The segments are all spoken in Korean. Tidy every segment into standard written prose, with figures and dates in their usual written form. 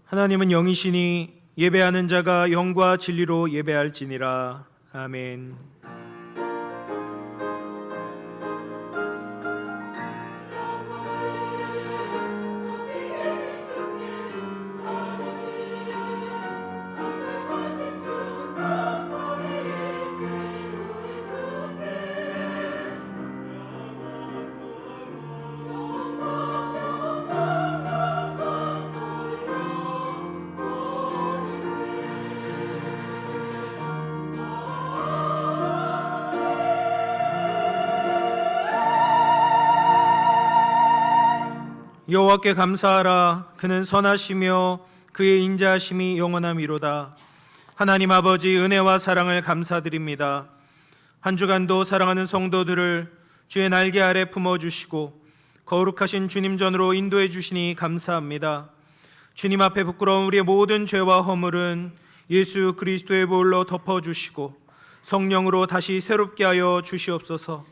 하나님은 영이시니 예배하는 자가 영과 진리로 예배할지니라. 아멘. 여호와께 감사하라. 그는 선하시며 그의 인자하심이 영원함이로다. 하나님 아버지, 은혜와 사랑을 감사드립니다. 한 주간도 사랑하는 성도들을 주의 날개 아래 품어주시고 거룩하신 주님 전으로 인도해 주시니 감사합니다. 주님 앞에 부끄러운 우리의 모든 죄와 허물은 예수 그리스도의 보혈로 덮어주시고 성령으로 다시 새롭게 하여 주시옵소서.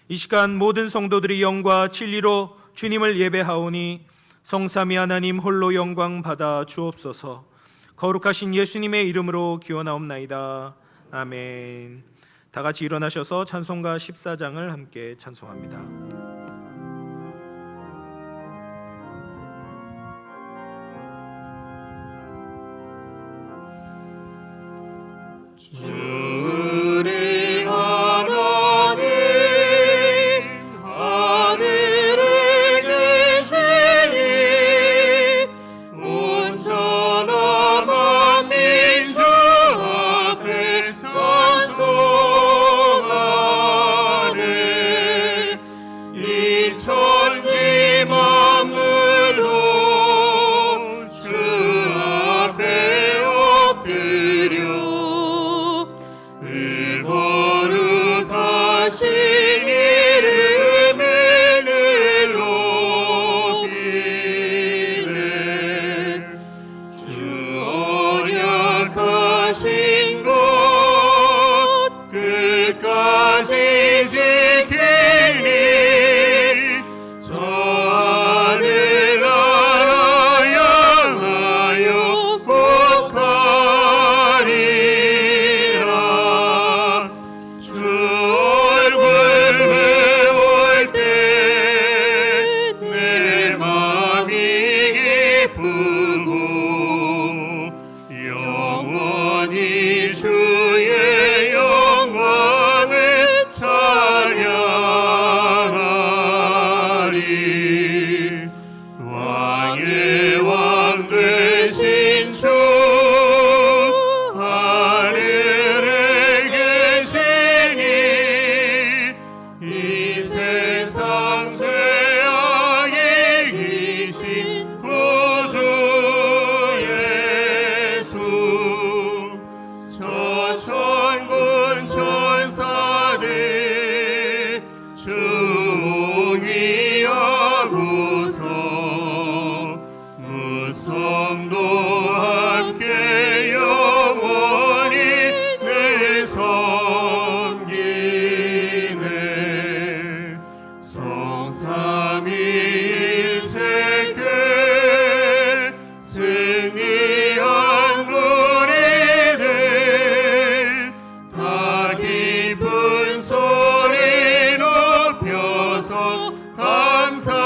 이 시간 모든 성도들이 영과 진리로 주님을 예배하오니 성삼위 하나님 홀로 영광 받아 주옵소서. 거룩하신 예수님의 이름으로 기원하옵나이다. 아멘. 다 같이 일어나셔서 찬송가 14장을 함께 찬송합니다. 주리 하나님 하늘에 계시니 온전한 만민주 앞에 찬송하네. 이 천지 만물도 주 앞에 엎드려 거룩하신 이름을 높이네. 주 언약하신 것 끝까지 지키니 저 하늘 나라 향하여 복하리라. 주 얼굴 배울 때 내 맘이 기쁘고 영원히 주의 영광을 찬양하리. 왕의 왕 되신 주 하늘에 계시니 이 세상 죄악 이기신 구주 예수. 저 천군 천사들 충이하고서 무성도 함께 영원히 늘 섬기네. 성삼위일체계 승리한 우리들 다 기쁜 소리 높여서 감사드려.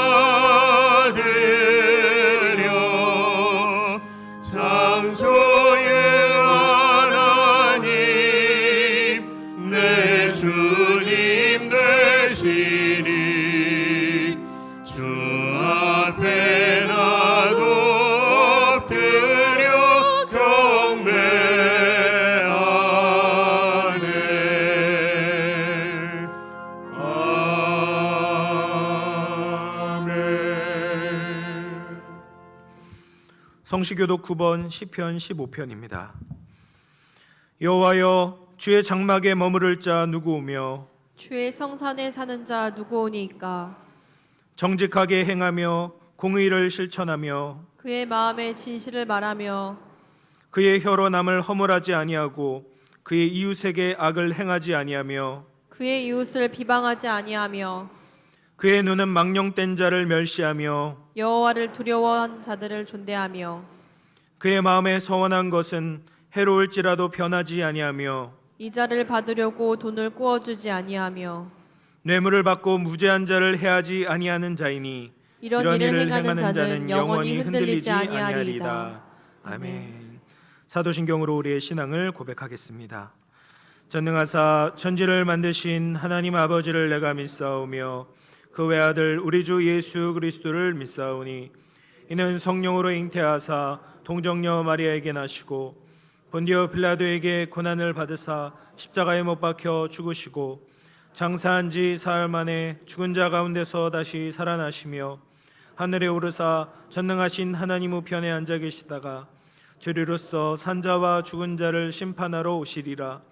창조의 하나님 내 주님 되시니 주 앞에 나도 엎드려 경배하네. 아멘. 성시교독 9번 시편 15편입니다. 여호와여, 주의 장막에 머무를 자 누구오며 주의 성산에 사는 자 누구오니까. 정직하게 행하며 공의를 실천하며 그의 마음에 진실을 말하며 그의 혀로 남을 허물하지 아니하고 그의 이웃에게 악을 행하지 아니하며 그의 이웃을 비방하지 아니하며 그의 눈은 망령된 자를 멸시하며 여호와를 두려워한 자들을 존대하며 그의 마음에 서원한 것은 해로울지라도 변하지 아니하며 이자를 받으려고 돈을 꾸어주지 아니하며 뇌물을 받고 무죄한 자를 해하지 아니하는 자이니 이런 일을 행하는 자는 영원히 흔들리지 아니하리이다. 아멘. 사도신경으로 우리의 신앙을 고백하겠습니다. 전능하사 천지를 만드신 하나님 아버지를 내가 믿사오며 그 외아들 우리 주 예수 그리스도를 믿사오니 이는 성령으로 잉태하사 동정녀 마리아에게 나시고 본디오 빌라도에게 고난을 받으사 십자가에 못 박혀 죽으시고 장사한 지 사흘 만에 죽은 자 가운데서 다시 살아나시며 하늘에 오르사 전능하신 하나님 우편에 앉아 계시다가 주리로서 산자와 죽은 자를 심판하러 오시리라.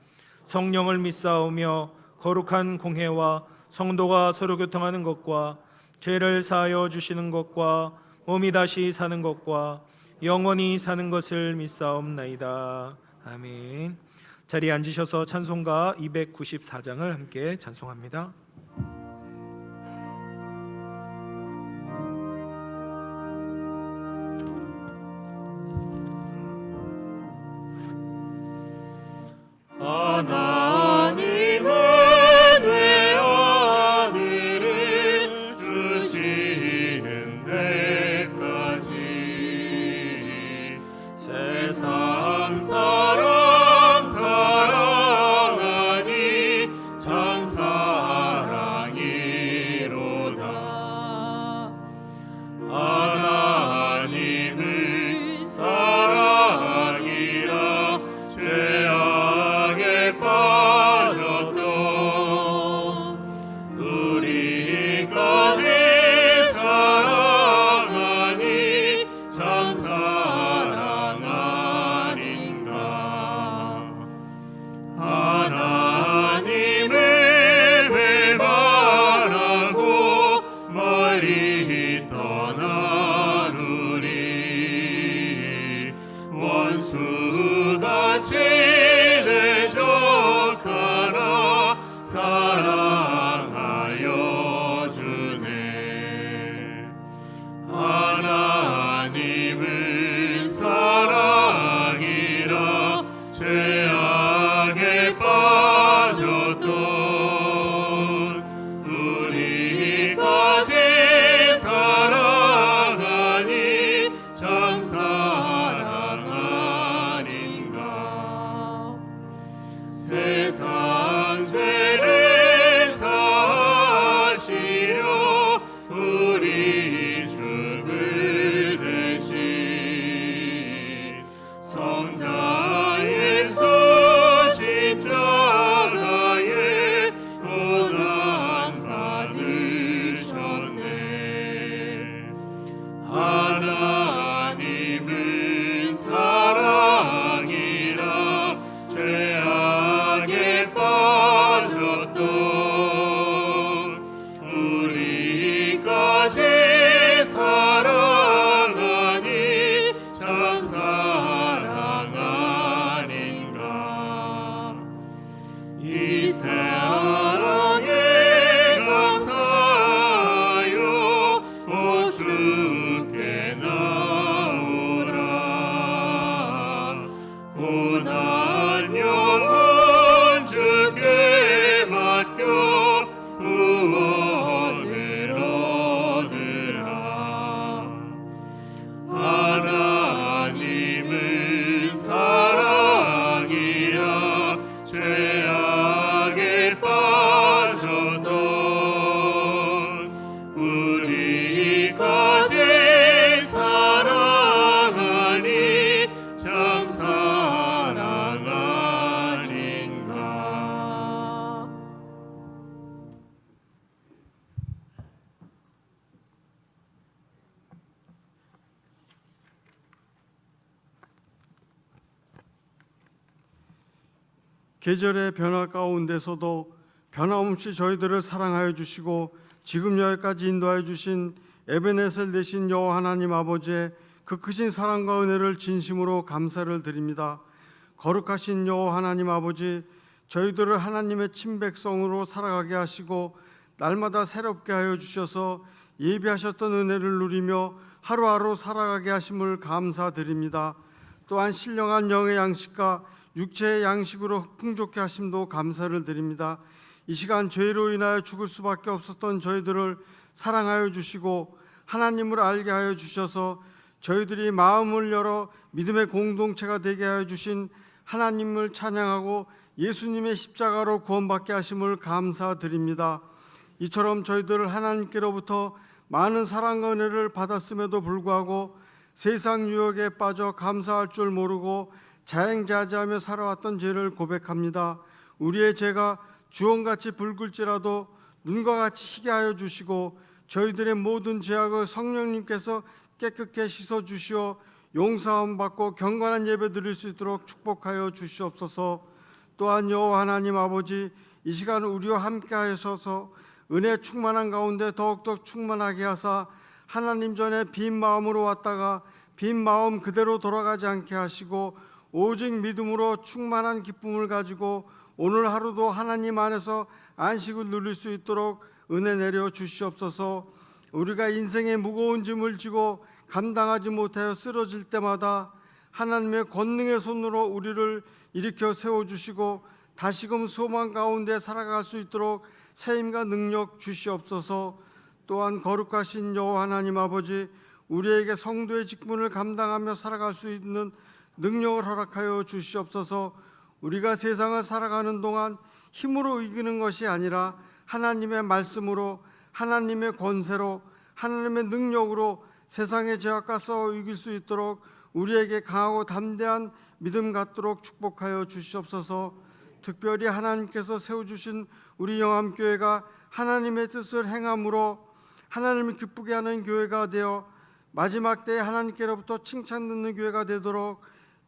성령을 믿사오며 거룩한 공회와 성도가 서로 교통하는 것과 죄를 사하여 주시는 것과 몸이 다시 사는 것과 영원히 사는 것을 믿사옵나이다. 아멘. 자리에 앉으셔서 찬송가 294장을 함께 찬송합니다. 하나님은 외아들을 주시는 데까지 세상 사람 사랑하니 참 사랑이로다. 하나님은 사랑이라 죄악에 빠졌던 우리까지 사랑하니 참 사랑 아닌가. 하나님을 배반하고 멀리 떠난 우리 원수같이 대적하나 사랑하여 주네. 하나님은 사랑이라 죄악에 빠졌던 우리까지 사랑하니 참 사랑 아닌가. 세상 죄를 사시려 우리 죽을 대신 성자 예수 십자가에 고난 받으셨네. 하나님은 사랑이라 죄악에 빠졌던 우리까지 사랑하니 참 사랑 아닌가. 이 사랑에 감사하여 오 주께 나오라. 고난 영혼 주께 맡겨 구원을 얻으라. 하나님은 사랑이라 죄악에 빠졌던 우리까지 사랑하니 참 사랑 아닌가. 계절의 변화 가운데서도 변함없이 저희들을 사랑하여 주시고 지금 여기까지 인도하여 주신 에베네셀 되신 여호와 하나님 아버지의 그 크신 사랑과 은혜를 진심으로 감사를 드립니다. 거룩하신 여호와 하나님 아버지, 저희들을 하나님의 친백성으로 살아가게 하시고 날마다 새롭게 하여 주셔서 예비하셨던 은혜를 누리며 하루하루 살아가게 하심을 감사드립니다. 또한 신령한 영의 양식과 육체의 양식으로 풍족케 하심도 감사를 드립니다. 이 시간 죄로 인하여 죽을 수밖에 없었던 저희들을 사랑하여 주시고 하나님을 알게 하여 주셔서 저희들이 마음을 열어 믿음의 공동체가 되게 하여 주신 하나님을 찬양하고 예수님의 십자가로 구원받게 하심을 감사드립니다. 이처럼 저희들 하나님께로부터 많은 사랑과 은혜를 받았음에도 불구하고 세상 유혹에 빠져 감사할 줄 모르고 자행자재하며 살아왔던 죄를 고백합니다. 우리의 죄가 주홍같이 붉을지라도 눈과 같이 희게 하여 주시고 저희들의 모든 죄악을 성령님께서 깨끗게 씻어 주시어 용서함 받고 경건한 예배 드릴 수 있도록 축복하여 주시옵소서. 또한 여호와 하나님 아버지, 이 시간 우리와 함께 하셔서 은혜 충만한 가운데 더욱더 충만하게 하사 하나님 전에 빈 마음으로 왔다가 빈 마음 그대로 돌아가지 않게 하시고 오직 믿음으로 충만한 기쁨을 가지고 오늘 하루도 하나님 안에서 안식을 누릴 수 있도록 은혜 내려 주시옵소서. 우리가 인생의 무거운 짐을 지고 감당하지 못하여 쓰러질 때마다 하나님의 권능의 손으로 우리를 일으켜 세워주시고 다시금 소망 가운데 살아갈 수 있도록 세임과 능력 주시옵소서. 또한 거룩하신 여호와 하나님 아버지, 우리에게 성도의 직분을 감당하며 살아갈 수 있는 능력을 허락하여 주시옵소서. 우리가 세상을 살아가는 동안 힘으로 이기는 것이 아니라 하나님의 말씀으로, 하나님의 권세로, 하나님의 능력으로 세상의 죄악과 싸워 이길 수 있도록 우리에게 강하고 담대한 믿음 갖도록 축복하여 주시옵소서. 특별히 하나님께서 세워주신 우리 영암교회가 하나님의 뜻을 행함으로 하나님을 기쁘게 하는 교회가 되어 마지막 때에 하나님께로부터 칭찬 듣는 교회가 되도록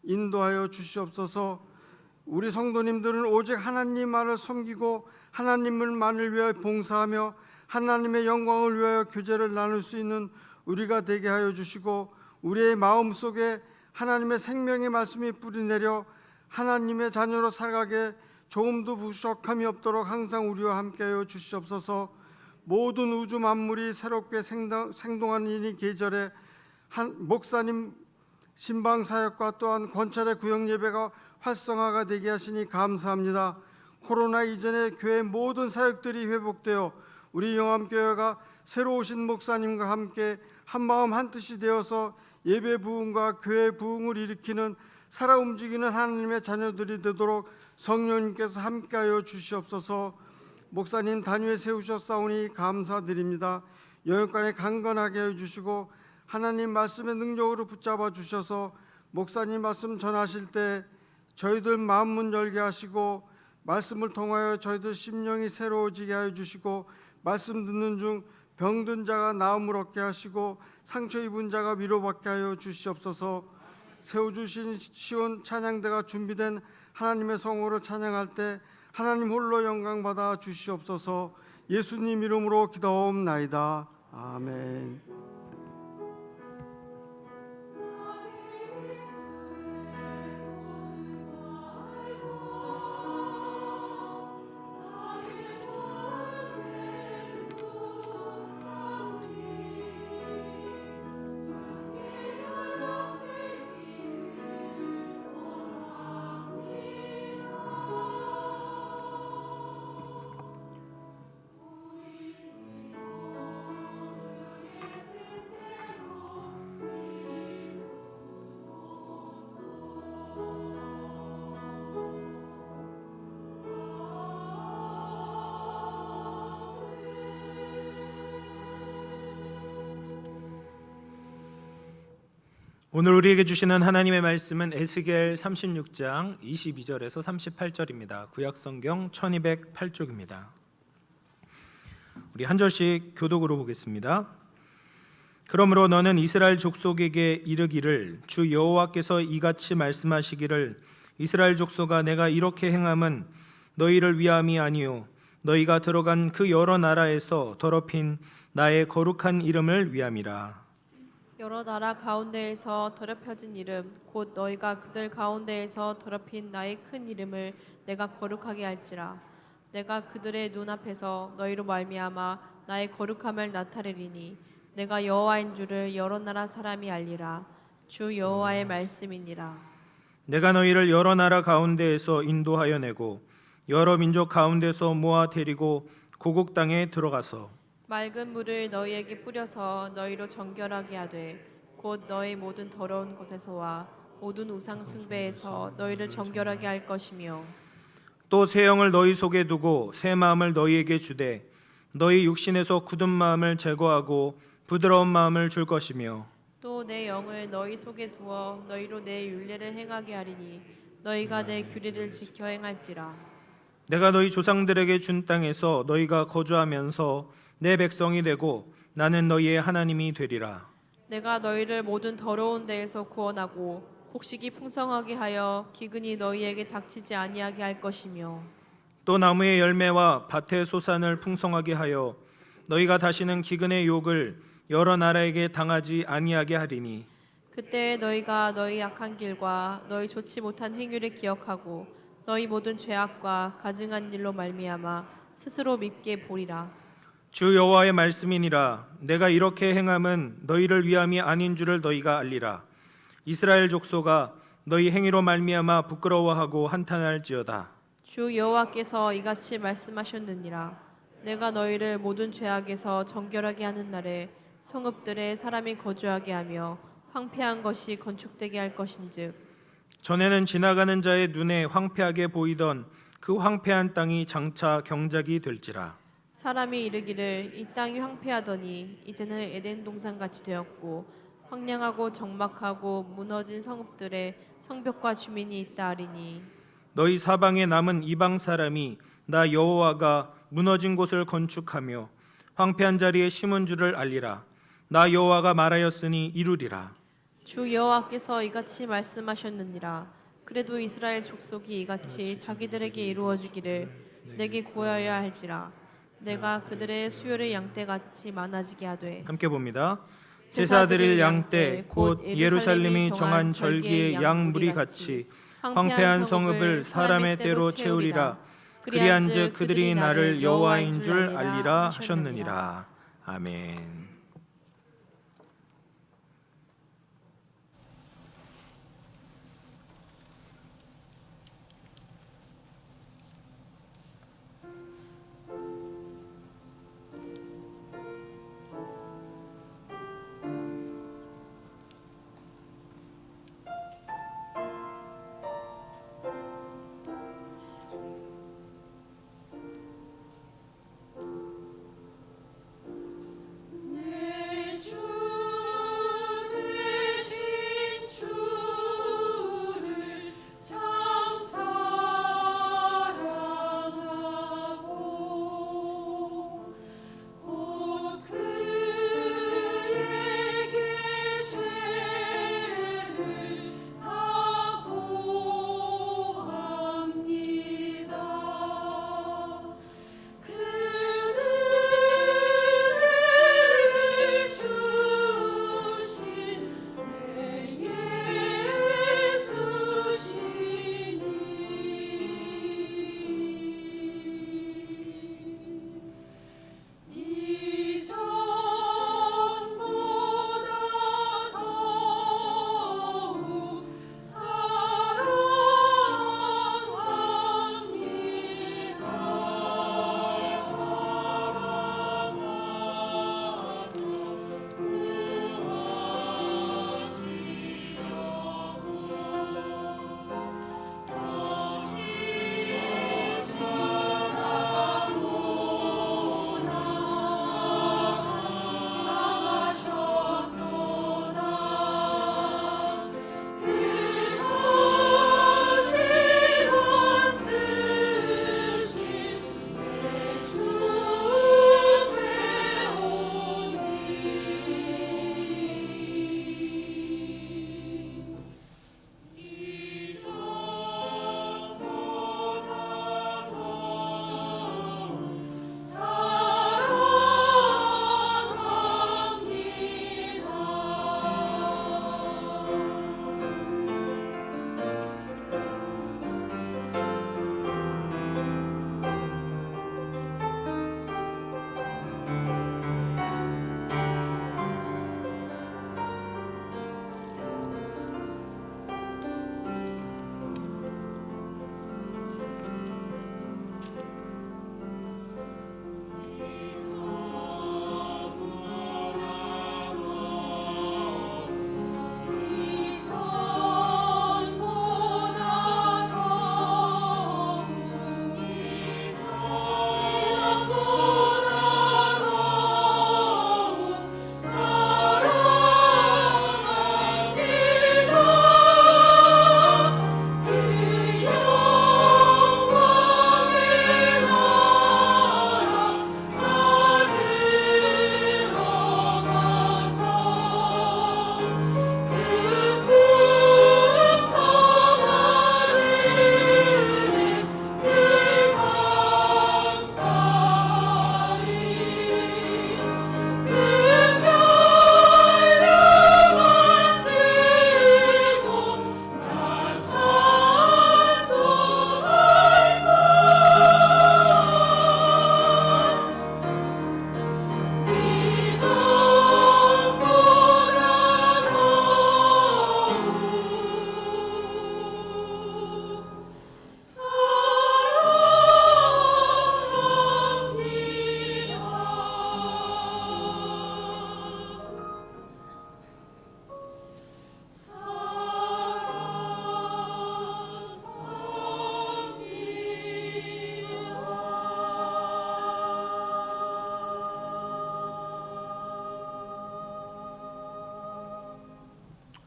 인도하여 주시옵소서. 우리 성도님들은 오직 하나님만을 섬기고 하나님만을 위하여 봉사하며 하나님의 영광을 위하여 교제를 나눌 수 있는 우리가 되게 하여 주시고 우리의 마음속에 하나님의 생명의 말씀이 뿌리내려 하나님의 자녀로 살아가게 조금도 부족함이 없도록 항상 우리와 함께하여 주시옵소서. 모든 우주 만물이 새롭게 생동하는 이 계절에 목사님 신방 사역과 또한 권찰의 구역 예배가 활성화가 되게 하시니 감사합니다. 코로나 이전에 교회 모든 사역들이 회복되어 우리 영암교회가 새로 오신 목사님과 함께 한마음 한뜻이 되어서 예배 부흥과 교회 부흥을 일으키는 살아 움직이는 하나님의 자녀들이 되도록 성령님께서 함께하여 주시옵소서. 목사님 단위에 세우셨사오니 감사드립니다. 영역간에 강건하게 해주시고 하나님 말씀의 능력으로 붙잡아 주셔서 목사님 말씀 전하실 때 저희들 마음문 열게 하시고 말씀을 통하여 저희들 심령이 새로워지게 하여 주시고 말씀 듣는 중 병든 자가 나음을 얻게 하시고 상처 입은 자가 위로받게 하여 주시옵소서. 세워주신 시온 찬양대가 준비된 하나님의 성호를 찬양할 때 하나님 홀로 영광 받아 주시옵소서. 예수님 이름으로 기도하옵나이다. 아멘. 오늘 우리에게 주시는 하나님의 말씀은 에스겔 36장 22절에서 38절입니다. 구약성경 1208쪽입니다. 우리 한 절씩 교독으로 보겠습니다. 그러므로 너는 이스라엘 족속에게 이르기를 주 여호와께서 이같이 말씀하시기를 이스라엘 족속아 내가 이렇게 행함은 너희를 위함이 아니요 너희가 들어간 그 여러 나라에서 더럽힌 나의 거룩한 이름을 위함이라. 여러 나라 가운데에서 더럽혀진 이름 곧 너희가 그들 가운데에서 더럽힌 나의 큰 이름을 내가 거룩하게 할지라. 내가 그들의 눈앞에서 너희로 말미암아 나의 거룩함을 나타내리니 내가 여호와인 줄을 여러 나라 사람이 알리라. 주 여호와의 말씀이니라. 내가 너희를 여러 나라 가운데에서 인도하여 내고 여러 민족 가운데서 모아 데리고 고국 땅에 들어가서 맑은 물을 너희에게 뿌려서 너희로 정결하게 하되 곧 너희 모든 더러운 것에서와 모든 우상 숭배에서 너희를 정결하게 할 것이며 또 새 영을 너희 속에 두고 새 마음을 너희에게 주되 너희 육신에서 굳은 마음을 제거하고 부드러운 마음을 줄 것이며 또 내 영을 너희 속에 두어 너희로 내 율례를 행하게 하리니 너희가 내 규례를 지켜 행할지라. 내가 너희 조상들에게 준 땅에서 너희가 거주하면서 내 백성이 되고 나는 너희의 하나님이 되리라. 내가 너희를 모든 더러운 데에서 구원하고 곡식이 풍성하게 하여 기근이 너희에게 닥치지 아니하게 할 것이며 또 나무의 열매와 밭의 소산을 풍성하게 하여 너희가 다시는 기근의 욕을 여러 나라에게 당하지 아니하게 하리니 그때 너희가 너희 악한 길과 너희 좋지 못한 행위를 기억하고 너희 모든 죄악과 가증한 일로 말미암아 스스로 밉게 보리라. 주 여호와의 말씀이니라. 내가 이렇게 행함은 너희를 위함이 아닌 줄을 너희가 알리라. 이스라엘 족속아 너희 행위로 말미암아 부끄러워하고 한탄할지어다. 주 여호와께서 이같이 말씀하셨느니라. 내가 너희를 모든 죄악에서 정결하게 하는 날에 성읍들에 사람이 거주하게 하며 황폐한 것이 건축되게 할 것인즉 전에는 지나가는 자의 눈에 황폐하게 보이던 그 황폐한 땅이 장차 경작이 될지라. 사람이 이르기를 이 땅이 황폐하더니 이제는 에덴 동산 같이 되었고 황량하고 적막하고 무너진 성읍들에 성벽과 주민이 있다 하리니 너희 사방에 남은 이방 사람이 나 여호와가 무너진 곳을 건축하며 황폐한 자리에 심은 줄을 알리라. 나 여호와가 말하였으니 이루리라. 주 여호와께서 이같이 말씀하셨느니라. 그래도 이스라엘 족속이 이같이 자기들에게 이루어 주기를 내게 구하여야 할지라. 내가 그들의 수요를 양떼같이 많아지게 하되 함께 봅니다. 제사 드릴 양떼 곧 예루살렘이 정한 절기의 양 무리 같이 황폐한 성읍을 사람의 때로 채우리라. 그리한즉 그들이 나를 여호와인 줄 알리라 하셨느니라. 아멘. 내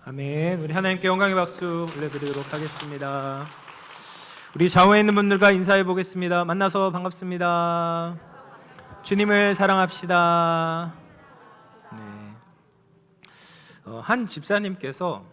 아멘. 우리 하나님께 영광의 박수 올려드리도록 하겠습니다. 우리 좌우에 있는 분들과 인사해 보겠습니다. 만나서 반갑습니다. 주님을 사랑합시다. 네. 한 집사님께서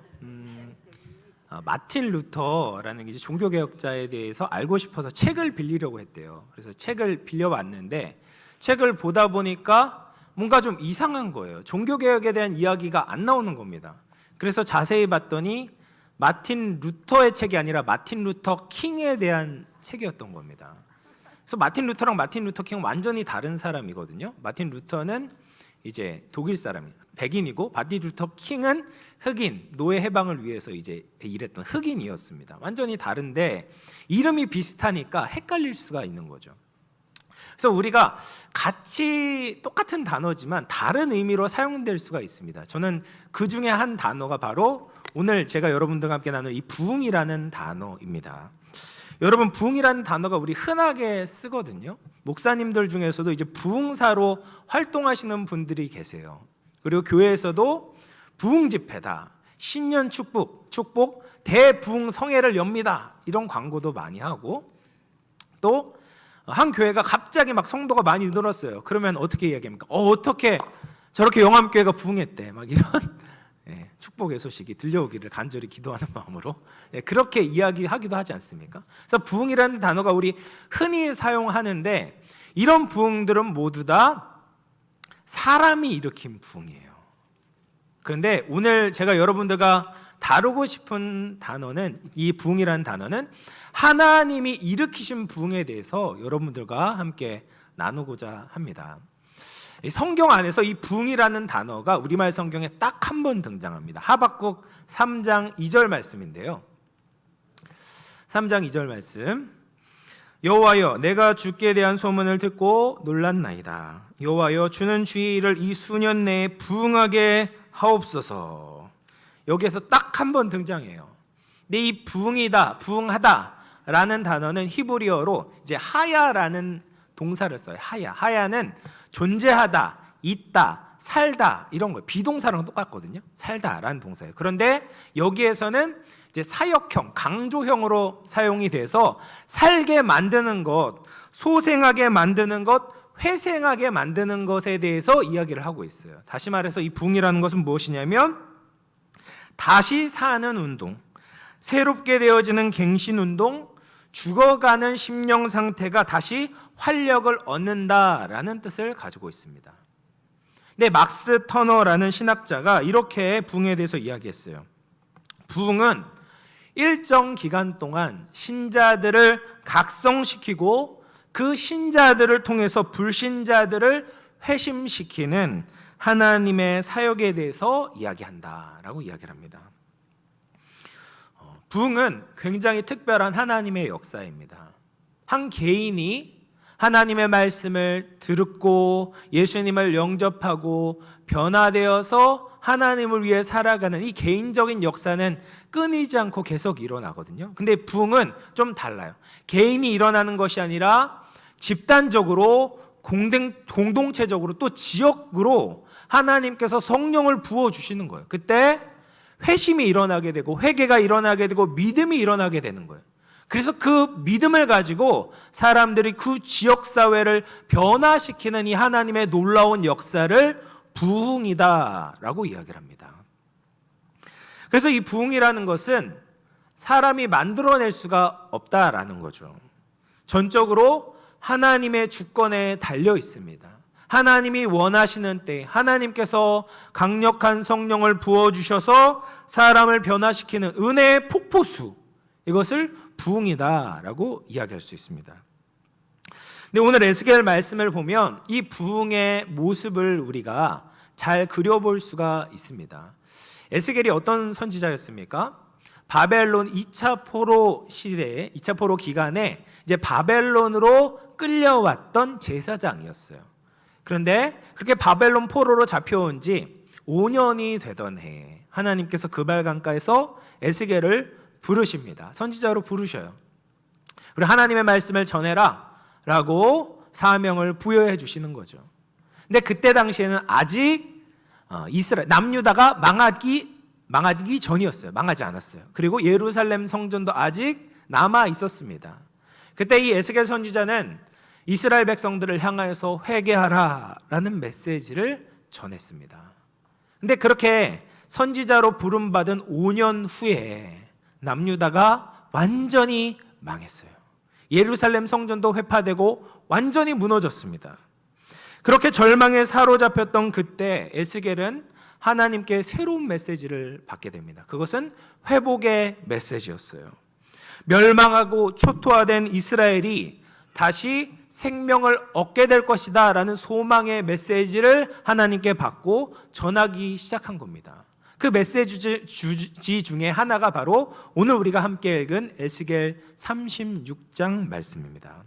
마틴 루터라는 이제 종교개혁자에 대해서 알고 싶어서 책을 빌리려고 했대요. 그래서 책을 빌려왔는데 책을 보다 보니까 뭔가 좀 이상한 거예요. 종교개혁에 대한 이야기가 안 나오는 겁니다. 그래서 자세히 봤더니 마틴 루터의 책이 아니라 마틴 루터 킹에 대한 책이었던 겁니다. 그래서 마틴 루터랑 마틴 루터 킹은 완전히 다른 사람이거든요. 마틴 루터는 이제 독일 사람이에요. 백인이고 마틴 루터 킹은 흑인, 노예 해방을 위해서 이제 일했던 흑인이었습니다. 완전히 다른데 이름이 비슷하니까 헷갈릴 수가 있는 거죠. 그래서 우리가 같이 똑같은 단어지만 다른 의미로 사용될 수가 있습니다. 저는 그 중에 한 단어가 바로 오늘 제가 여러분들과 함께 나눌 이 부흥이라는 단어입니다. 여러분, 부흥이라는 단어가 우리 흔하게 쓰거든요. 목사님들 중에서도 이제 부흥사로 활동하시는 분들이 계세요. 그리고 교회에서도 부흥 집회다, 신년 축복 대부흥 성회를 엽니다, 이런 광고도 많이 하고, 또 한 교회가 갑자기 막 성도가 많이 늘었어요. 그러면 어떻게 이야기합니까? 어떻게 저렇게 영암교회가 부흥했대, 막 이런 축복의 소식이 들려오기를 간절히 기도하는 마음으로 그렇게 이야기하기도 하지 않습니까? 그래서 부흥이라는 단어가 우리 흔히 사용하는데 이런 부흥들은 모두 다 사람이 일으킨 부흥이에요. 그런데 오늘 제가 여러분들과 다루고 싶은 단어는, 이 부흥이라는 단어는 하나님이 일으키신 부흥에 대해서 여러분들과 함께 나누고자 합니다. 성경 안에서 이 부흥이라는 단어가 우리말 성경에 딱 한 번 등장합니다. 하박국 3장 2절 말씀인데요. 3장 2절 말씀. 여호와여, 내가 주께 대한 소문을 듣고 놀랐나이다. 여호와여, 주는 주의 일을 이 수년 내에 부흥하게 하옵소서. 여기에서 딱 한 번 등장해요. 근데 이 부흥이다, 부흥하다라는 단어는 히브리어로 이제 하야라는 동사를 써요. 하야는 존재하다, 있다, 살다, 이런 거예요. 비동사랑 똑같거든요. 살다라는 동사예요. 그런데 여기에서는 이제 사역형, 강조형으로 사용이 돼서 살게 만드는 것, 소생하게 만드는 것, 회생하게 만드는 것에 대해서 이야기를 하고 있어요. 다시 말해서 이 부흥이라는 것은 무엇이냐면 다시 사는 운동, 새롭게 되어지는 갱신 운동, 죽어가는 심령 상태가 다시 활력을 얻는다라는 뜻을 가지고 있습니다. 근데 막스 터너라는 신학자가 이렇게 부흥에 대해서 이야기했어요. 부흥은 일정 기간 동안 신자들을 각성시키고 그 신자들을 통해서 불신자들을 회심시키는 하나님의 사역에 대해서 이야기한다라고 이야기를 합니다. 부흥은 굉장히 특별한 하나님의 역사입니다. 한 개인이 하나님의 말씀을 듣고 예수님을 영접하고 변화되어서 하나님을 위해 살아가는 이 개인적인 역사는 끊이지 않고 계속 일어나거든요. 근데 부흥은 좀 달라요. 개인이 일어나는 것이 아니라 집단적으로 공동체적으로 또 지역으로 하나님께서 성령을 부어주시는 거예요. 그때 회심이 일어나게 되고 회개가 일어나게 되고 믿음이 일어나게 되는 거예요. 그래서 그 믿음을 가지고 사람들이 그 지역사회를 변화시키는 이 하나님의 놀라운 역사를 부흥이다라고 이야기를 합니다. 그래서 이 부흥이라는 것은 사람이 만들어낼 수가 없다라는 거죠. 전적으로 하나님의 주권에 달려 있습니다. 하나님이 원하시는 때 하나님께서 강력한 성령을 부어주셔서 사람을 변화시키는 은혜의 폭포수, 이것을 부흥이다라고 이야기할 수 있습니다. 근데 오늘 에스겔 말씀을 보면 이 부흥의 모습을 우리가 잘 그려볼 수가 있습니다. 에스겔이 어떤 선지자였습니까? 바벨론 2차 포로 시대에, 2차 포로 기간에 이제 바벨론으로 끌려왔던 제사장이었어요. 그런데 그렇게 바벨론 포로로 잡혀온 지 5년이 되던 해에 하나님께서 그발 강가에서 에스겔을 부르십니다. 선지자로 부르셔요. 그리고 하나님의 말씀을 전해라 라고 사명을 부여해 주시는 거죠. 근데 그때 당시에는 아직 이스라엘 남유다가 망하기 망하기 전이었어요. 망하지 않았어요. 그리고 예루살렘 성전도 아직 남아 있었습니다. 그때 이 에스겔 선지자는 이스라엘 백성들을 향하여서 회개하라라는 메시지를 전했습니다. 근데 그렇게 선지자로 부름받은 5년 후에 남유다가 완전히 망했어요. 예루살렘 성전도 회파되고 완전히 무너졌습니다. 그렇게 절망에 사로잡혔던 그때 에스겔은 하나님께 새로운 메시지를 받게 됩니다. 그것은 회복의 메시지였어요. 멸망하고 초토화된 이스라엘이 다시 생명을 얻게 될 것이다 라는 소망의 메시지를 하나님께 받고 전하기 시작한 겁니다. 그 메시지 중에 하나가 바로 오늘 우리가 함께 읽은 에스겔 36장 말씀입니다.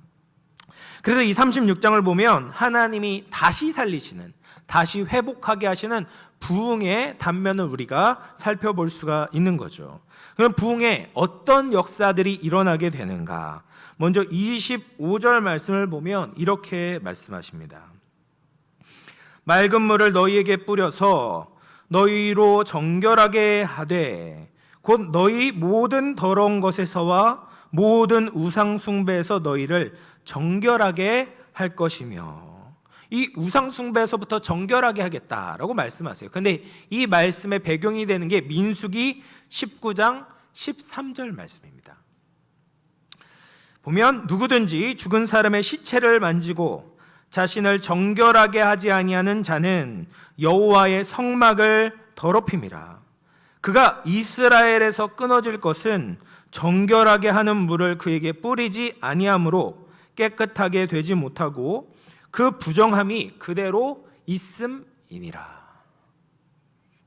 그래서 이 36장을 보면 하나님이 다시 살리시는, 다시 회복하게 하시는 부흥의 단면을 우리가 살펴볼 수가 있는 거죠. 그럼 부흥에 어떤 역사들이 일어나게 되는가? 먼저 25절 말씀을 보면 이렇게 말씀하십니다. 맑은 물을 너희에게 뿌려서 너희로 정결하게 하되 곧 너희 모든 더러운 것에서와 모든 우상 숭배에서 너희를 정결하게 할 것이며, 이 우상 숭배에서부터 정결하게 하겠다라고 말씀하세요. 근데 이 말씀의 배경이 되는 게 민수기 19장 13절 말씀입니다. 보면 누구든지 죽은 사람의 시체를 만지고 자신을 정결하게 하지 아니하는 자는 여호와의 성막을 더럽힘이라. 그가 이스라엘에서 끊어질 것은 정결하게 하는 물을 그에게 뿌리지 아니하므로 깨끗하게 되지 못하고 그 부정함이 그대로 있음이니라.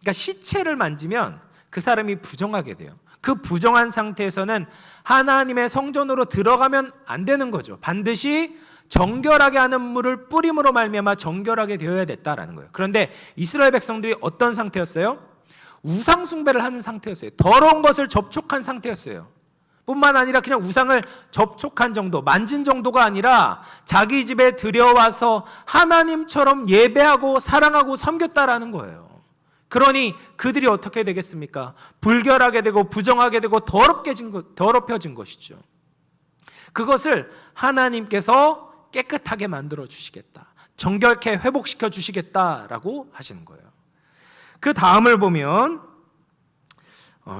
그러니까 시체를 만지면 그 사람이 부정하게 돼요. 그 부정한 상태에서는 하나님의 성전으로 들어가면 안 되는 거죠. 반드시 정결하게 하는 물을 뿌림으로 말미암아 정결하게 되어야 됐다라는 거예요. 그런데 이스라엘 백성들이 어떤 상태였어요? 우상 숭배를 하는 상태였어요. 더러운 것을 접촉한 상태였어요. 뿐만 아니라 그냥 우상을 접촉한 정도, 만진 정도가 아니라 자기 집에 들여와서 하나님처럼 예배하고 사랑하고 섬겼다라는 거예요. 그러니 그들이 어떻게 되겠습니까? 불결하게 되고 부정하게 되고 더럽혀진 것이죠. 그것을 하나님께서 깨끗하게 만들어 주시겠다, 정결케 회복시켜 주시겠다라고 하시는 거예요. 그 다음을 보면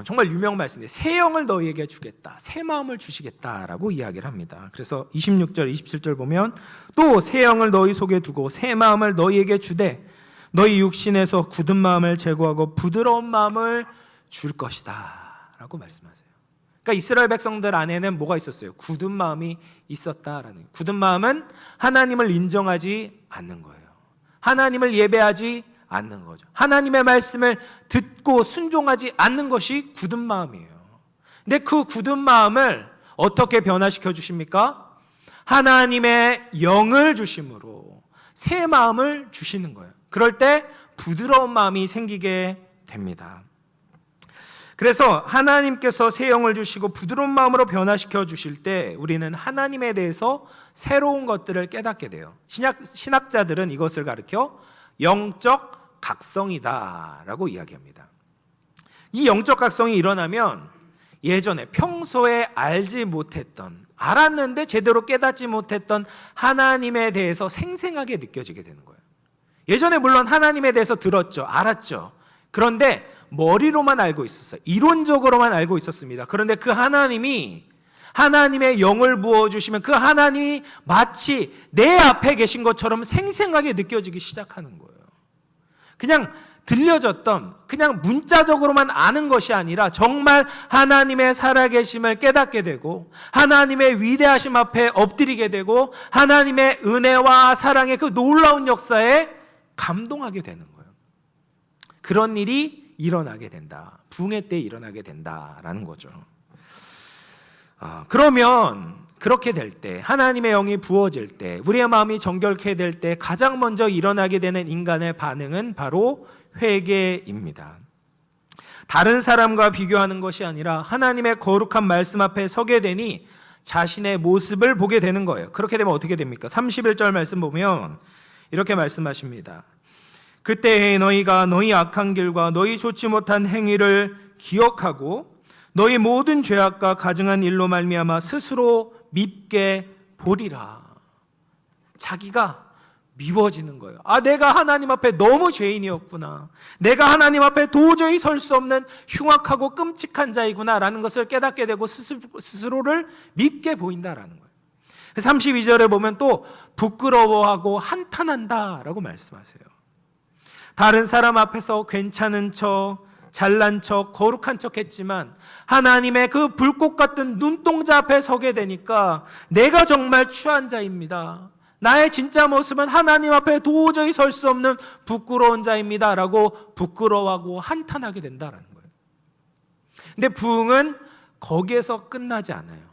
정말 유명한 말씀인데 새 영을 너희에게 주겠다, 새 마음을 주시겠다라고 이야기를 합니다. 그래서 26절 27절 보면 또 새 영을 너희 속에 두고 새 마음을 너희에게 주되 너희 육신에서 굳은 마음을 제거하고 부드러운 마음을 줄 것이다 라고 말씀하세요. 그러니까 이스라엘 백성들 안에는 뭐가 있었어요? 굳은 마음이 있었다라는 거예요. 굳은 마음은 하나님을 인정하지 않는 거예요. 하나님을 예배하지 않는 거죠. 하나님의 말씀을 듣고 순종하지 않는 것이 굳은 마음이에요. 근데 그 굳은 마음을 어떻게 변화시켜 주십니까? 하나님의 영을 주심으로 새 마음을 주시는 거예요. 그럴 때 부드러운 마음이 생기게 됩니다. 그래서 하나님께서 새 영을 주시고 부드러운 마음으로 변화시켜 주실 때 우리는 하나님에 대해서 새로운 것들을 깨닫게 돼요. 신학자들은 이것을 가리켜 영적 각성이다라고 이야기합니다. 이 영적 각성이 일어나면 예전에 평소에 알지 못했던, 알았는데 제대로 깨닫지 못했던 하나님에 대해서 생생하게 느껴지게 되는 거예요. 예전에 물론 하나님에 대해서 들었죠, 알았죠. 그런데 머리로만 알고 있었어요. 이론적으로만 알고 있었습니다. 그런데 그 하나님이 하나님의 영을 부어주시면 그 하나님이 마치 내 앞에 계신 것처럼 생생하게 느껴지기 시작하는 거예요. 그냥 들려졌던, 그냥 문자적으로만 아는 것이 아니라 정말 하나님의 살아계심을 깨닫게 되고 하나님의 위대하심 앞에 엎드리게 되고 하나님의 은혜와 사랑의 그 놀라운 역사에 감동하게 되는 거예요. 그런 일이 일어나게 된다. 부흥의 때 일어나게 된다라는 거죠. 그러면 그렇게 될 때, 하나님의 영이 부어질 때, 우리의 마음이 정결케 될 때 가장 먼저 일어나게 되는 인간의 반응은 바로 회개입니다. 다른 사람과 비교하는 것이 아니라 하나님의 거룩한 말씀 앞에 서게 되니 자신의 모습을 보게 되는 거예요. 그렇게 되면 어떻게 됩니까? 31절 말씀 보면 이렇게 말씀하십니다. 그때에 너희가 너희 악한 길과 너희 좋지 못한 행위를 기억하고 너희 모든 죄악과 가증한 일로 말미암아 스스로 밉게 보리라. 자기가 미워지는 거예요. 내가 하나님 앞에 너무 죄인이었구나. 내가 하나님 앞에 도저히 설 수 없는 흉악하고 끔찍한 자이구나 라는 것을 깨닫게 되고 스스로를 밉게 보인다라는 거예요. 32절에 보면 또 부끄러워하고 한탄한다 라고 말씀하세요. 다른 사람 앞에서 괜찮은 척, 잘난 척, 거룩한 척 했지만 하나님의 그 불꽃 같은 눈동자 앞에 서게 되니까 내가 정말 추한 자입니다. 나의 진짜 모습은 하나님 앞에 도저히 설 수 없는 부끄러운 자입니다 라고 부끄러워하고 한탄하게 된다는 거예요. 근데 부흥은 거기에서 끝나지 않아요.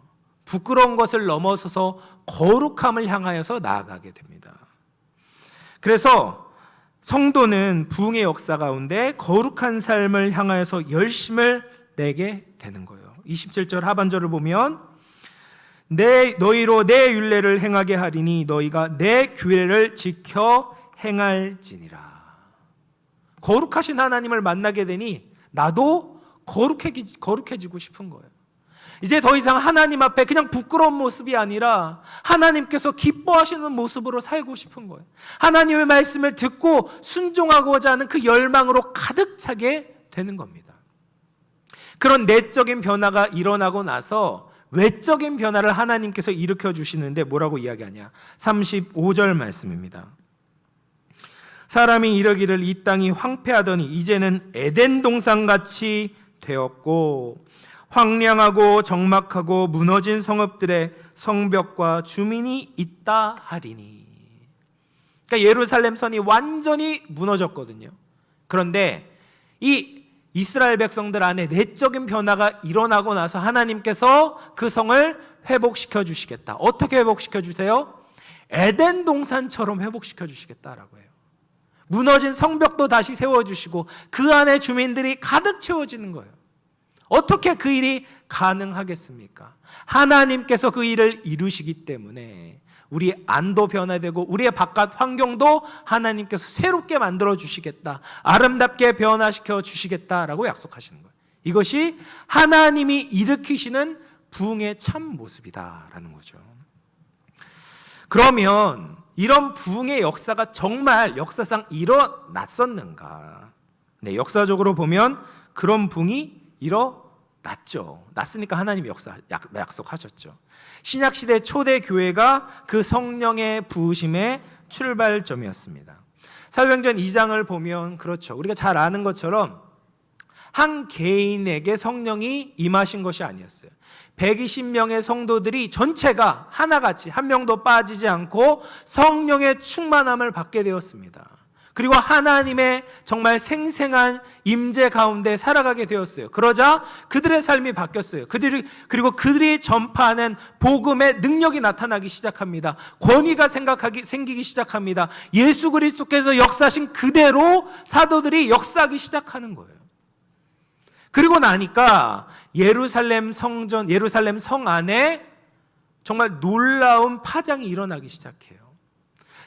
부끄러운 것을 넘어서서 거룩함을 향하여서 나아가게 됩니다. 그래서 성도는 부흥의 역사 가운데 거룩한 삶을 향하여서 열심을 내게 되는 거예요. 27절 하반절을 보면 너희로 내 율례를 행하게 하리니 너희가 내 규례를 지켜 행할지니라. 거룩하신 하나님을 만나게 되니 나도 거룩해지고 싶은 거예요. 이제 더 이상 하나님 앞에 그냥 부끄러운 모습이 아니라 하나님께서 기뻐하시는 모습으로 살고 싶은 거예요. 하나님의 말씀을 듣고 순종하고자 하는 그 열망으로 가득 차게 되는 겁니다. 그런 내적인 변화가 일어나고 나서 외적인 변화를 하나님께서 일으켜 주시는데 뭐라고 이야기하냐? 35절 말씀입니다. 사람이 이르기를 이 땅이 황폐하더니 이제는 에덴 동산같이 되었고 황량하고 적막하고 무너진 성읍들의 성벽과 주민이 있다 하리니. 그러니까 예루살렘 선이 완전히 무너졌거든요. 그런데 이 이스라엘 백성들 안에 내적인 변화가 일어나고 나서 하나님께서 그 성을 회복시켜 주시겠다. 어떻게 회복시켜 주세요? 에덴 동산처럼 회복시켜 주시겠다라고 해요. 무너진 성벽도 다시 세워주시고 그 안에 주민들이 가득 채워지는 거예요. 어떻게 그 일이 가능하겠습니까? 하나님께서 그 일을 이루시기 때문에 우리 안도 변화되고 우리의 바깥 환경도 하나님께서 새롭게 만들어 주시겠다, 아름답게 변화시켜 주시겠다라고 약속하시는 거예요. 이것이 하나님이 일으키시는 부흥의 참 모습이다라는 거죠. 그러면 이런 부흥의 역사가 정말 역사상 일어났었는가? 네, 역사적으로 보면 그런 부흥이 일어났죠. 났으니까 하나님이 약속하셨죠. 신약시대 초대 교회가 그 성령의 부으심의 출발점이었습니다. 사도행전 2장을 보면 그렇죠. 우리가 잘 아는 것처럼 한 개인에게 성령이 임하신 것이 아니었어요. 120명의 성도들이 전체가 하나같이 한 명도 빠지지 않고 성령의 충만함을 받게 되었습니다. 그리고 하나님의 정말 생생한 임재 가운데 살아가게 되었어요. 그러자 그들의 삶이 바뀌었어요. 그리고 그들이 전파하는 복음의 능력이 나타나기 시작합니다. 권위가 생기기 시작합니다. 예수 그리스도께서 역사하신 그대로 사도들이 역사하기 시작하는 거예요. 그리고 나니까 예루살렘 성 안에 정말 놀라운 파장이 일어나기 시작해요.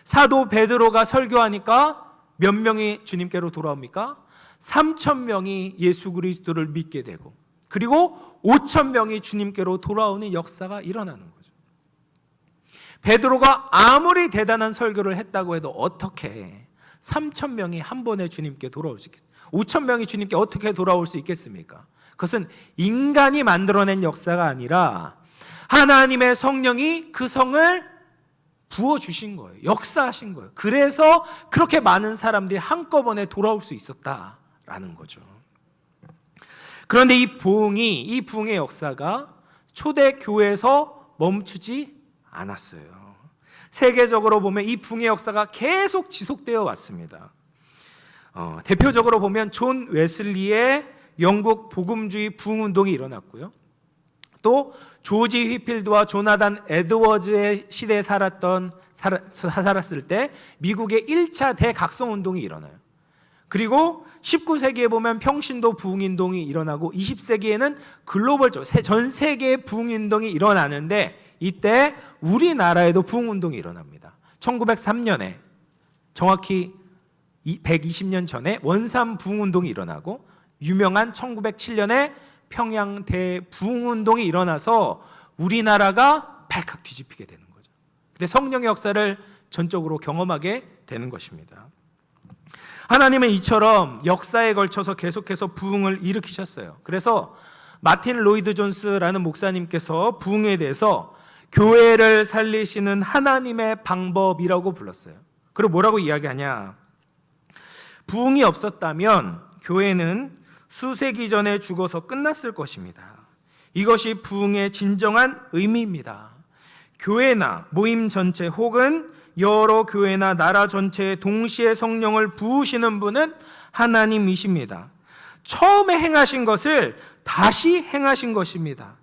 사도 베드로가 설교하니까 몇 명이 주님께로 돌아옵니까? 3,000명이 예수 그리스도를 믿게 되고, 그리고 5,000명이 주님께로 돌아오는 역사가 일어나는 거죠. 베드로가 아무리 대단한 설교를 했다고 해도 어떻게 3,000명이 한 번에 주님께 돌아올 수 있겠습니까? 5,000명이 주님께 어떻게 돌아올 수 있겠습니까? 그것은 인간이 만들어낸 역사가 아니라 하나님의 성령이 그 성을 부어주신 거예요. 역사하신 거예요. 그래서 그렇게 많은 사람들이 한꺼번에 돌아올 수 있었다라는 거죠. 그런데 이 부흥의 역사가 초대교회에서 멈추지 않았어요. 세계적으로 보면 이 부흥의 역사가 계속 지속되어 왔습니다. 대표적으로 보면 존 웨슬리의 영국 복음주의 부흥운동이 일어났고요. 또 조지 휘필드와 조나단 에드워즈의 시대에 살았을 때 미국의 1차 대각성운동이 일어나요. 그리고 19세기에 보면 평신도 부흥운동이 일어나고 20세기에는 글로벌적으로 전 세계의 부흥운동이 일어나는데 이때 우리나라에도 부흥운동이 일어납니다. 1903년에 정확히 120년 전에 원산 부흥운동이 일어나고 유명한 1907년에 평양 대부흥운동이 일어나서 우리나라가 발칵 뒤집히게 되는 거죠. 근데 성령의 역사를 전적으로 경험하게 되는 것입니다. 하나님은 이처럼 역사에 걸쳐서 계속해서 부흥을 일으키셨어요. 그래서 마틴 로이드 존스라는 목사님께서 부흥에 대해서 교회를 살리시는 하나님의 방법이라고 불렀어요. 그리고 뭐라고 이야기하냐? 부흥이 없었다면 교회는 수세기 전에 죽어서 끝났을 것입니다. 이것이 부흥의 진정한 의미입니다. 교회나 모임 전체 혹은 여러 교회나 나라 전체에 동시에 성령을 부으시는 분은 하나님이십니다. 처음에 행하신 것을 다시 행하신 것입니다.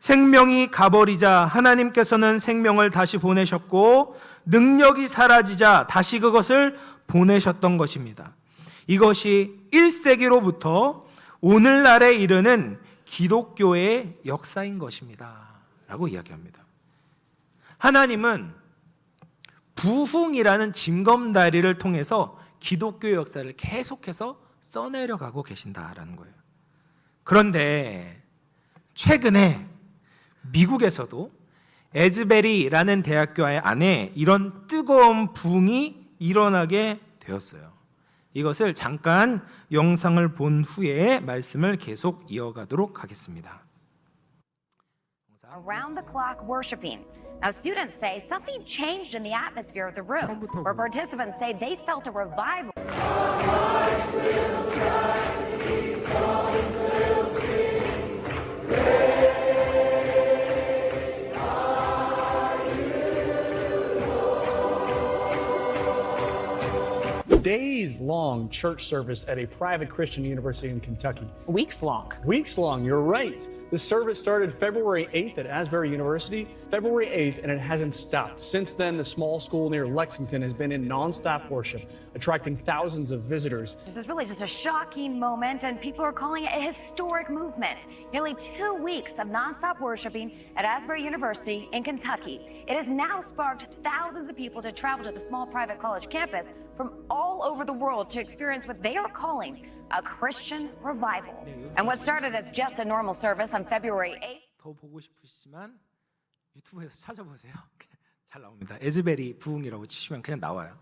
생명이 가버리자 하나님께서는 생명을 다시 보내셨고 능력이 사라지자 다시 그것을 보내셨던 것입니다. 이것이 1세기로부터 오늘날에 이르는 기독교의 역사인 것입니다. 라고 이야기합니다. 하나님은 부흥이라는 징검다리를 통해서 기독교의 역사를 계속해서 써내려가고 계신다라는 거예요. 그런데 최근에 미국에서도 에즈베리라는 대학교 안에 이런 뜨거운 부흥이 일어나게 되었어요. 이것을 잠깐 영상을 본 후에 말씀을 계속 이어가도록 하겠습니다. Around the clock worshiping. Now, students say something changed in the atmosphere of the room, where participants say they felt a revival. Days-long church service at a private Christian university in Kentucky. Weeks long. Weeks long, you're right. The service started February 8th at Asbury University, February 8th, and it hasn't stopped. Since then, the small school near Lexington has been in nonstop worship, attracting thousands of visitors. This is really just a shocking moment, and people are calling it a historic movement. Nearly 2 weeks of nonstop worshiping at Asbury University in Kentucky. It has now sparked thousands of people to travel to the small private college campus from all over the world to experience what they are calling a Christian revival. And what started as just a normal service on February 8th. 더 보고 싶으시지만 유튜브에서 찾아보세요. 잘 나옵니다. 에즈베리 부흥이라고 치시면 그냥 나와요.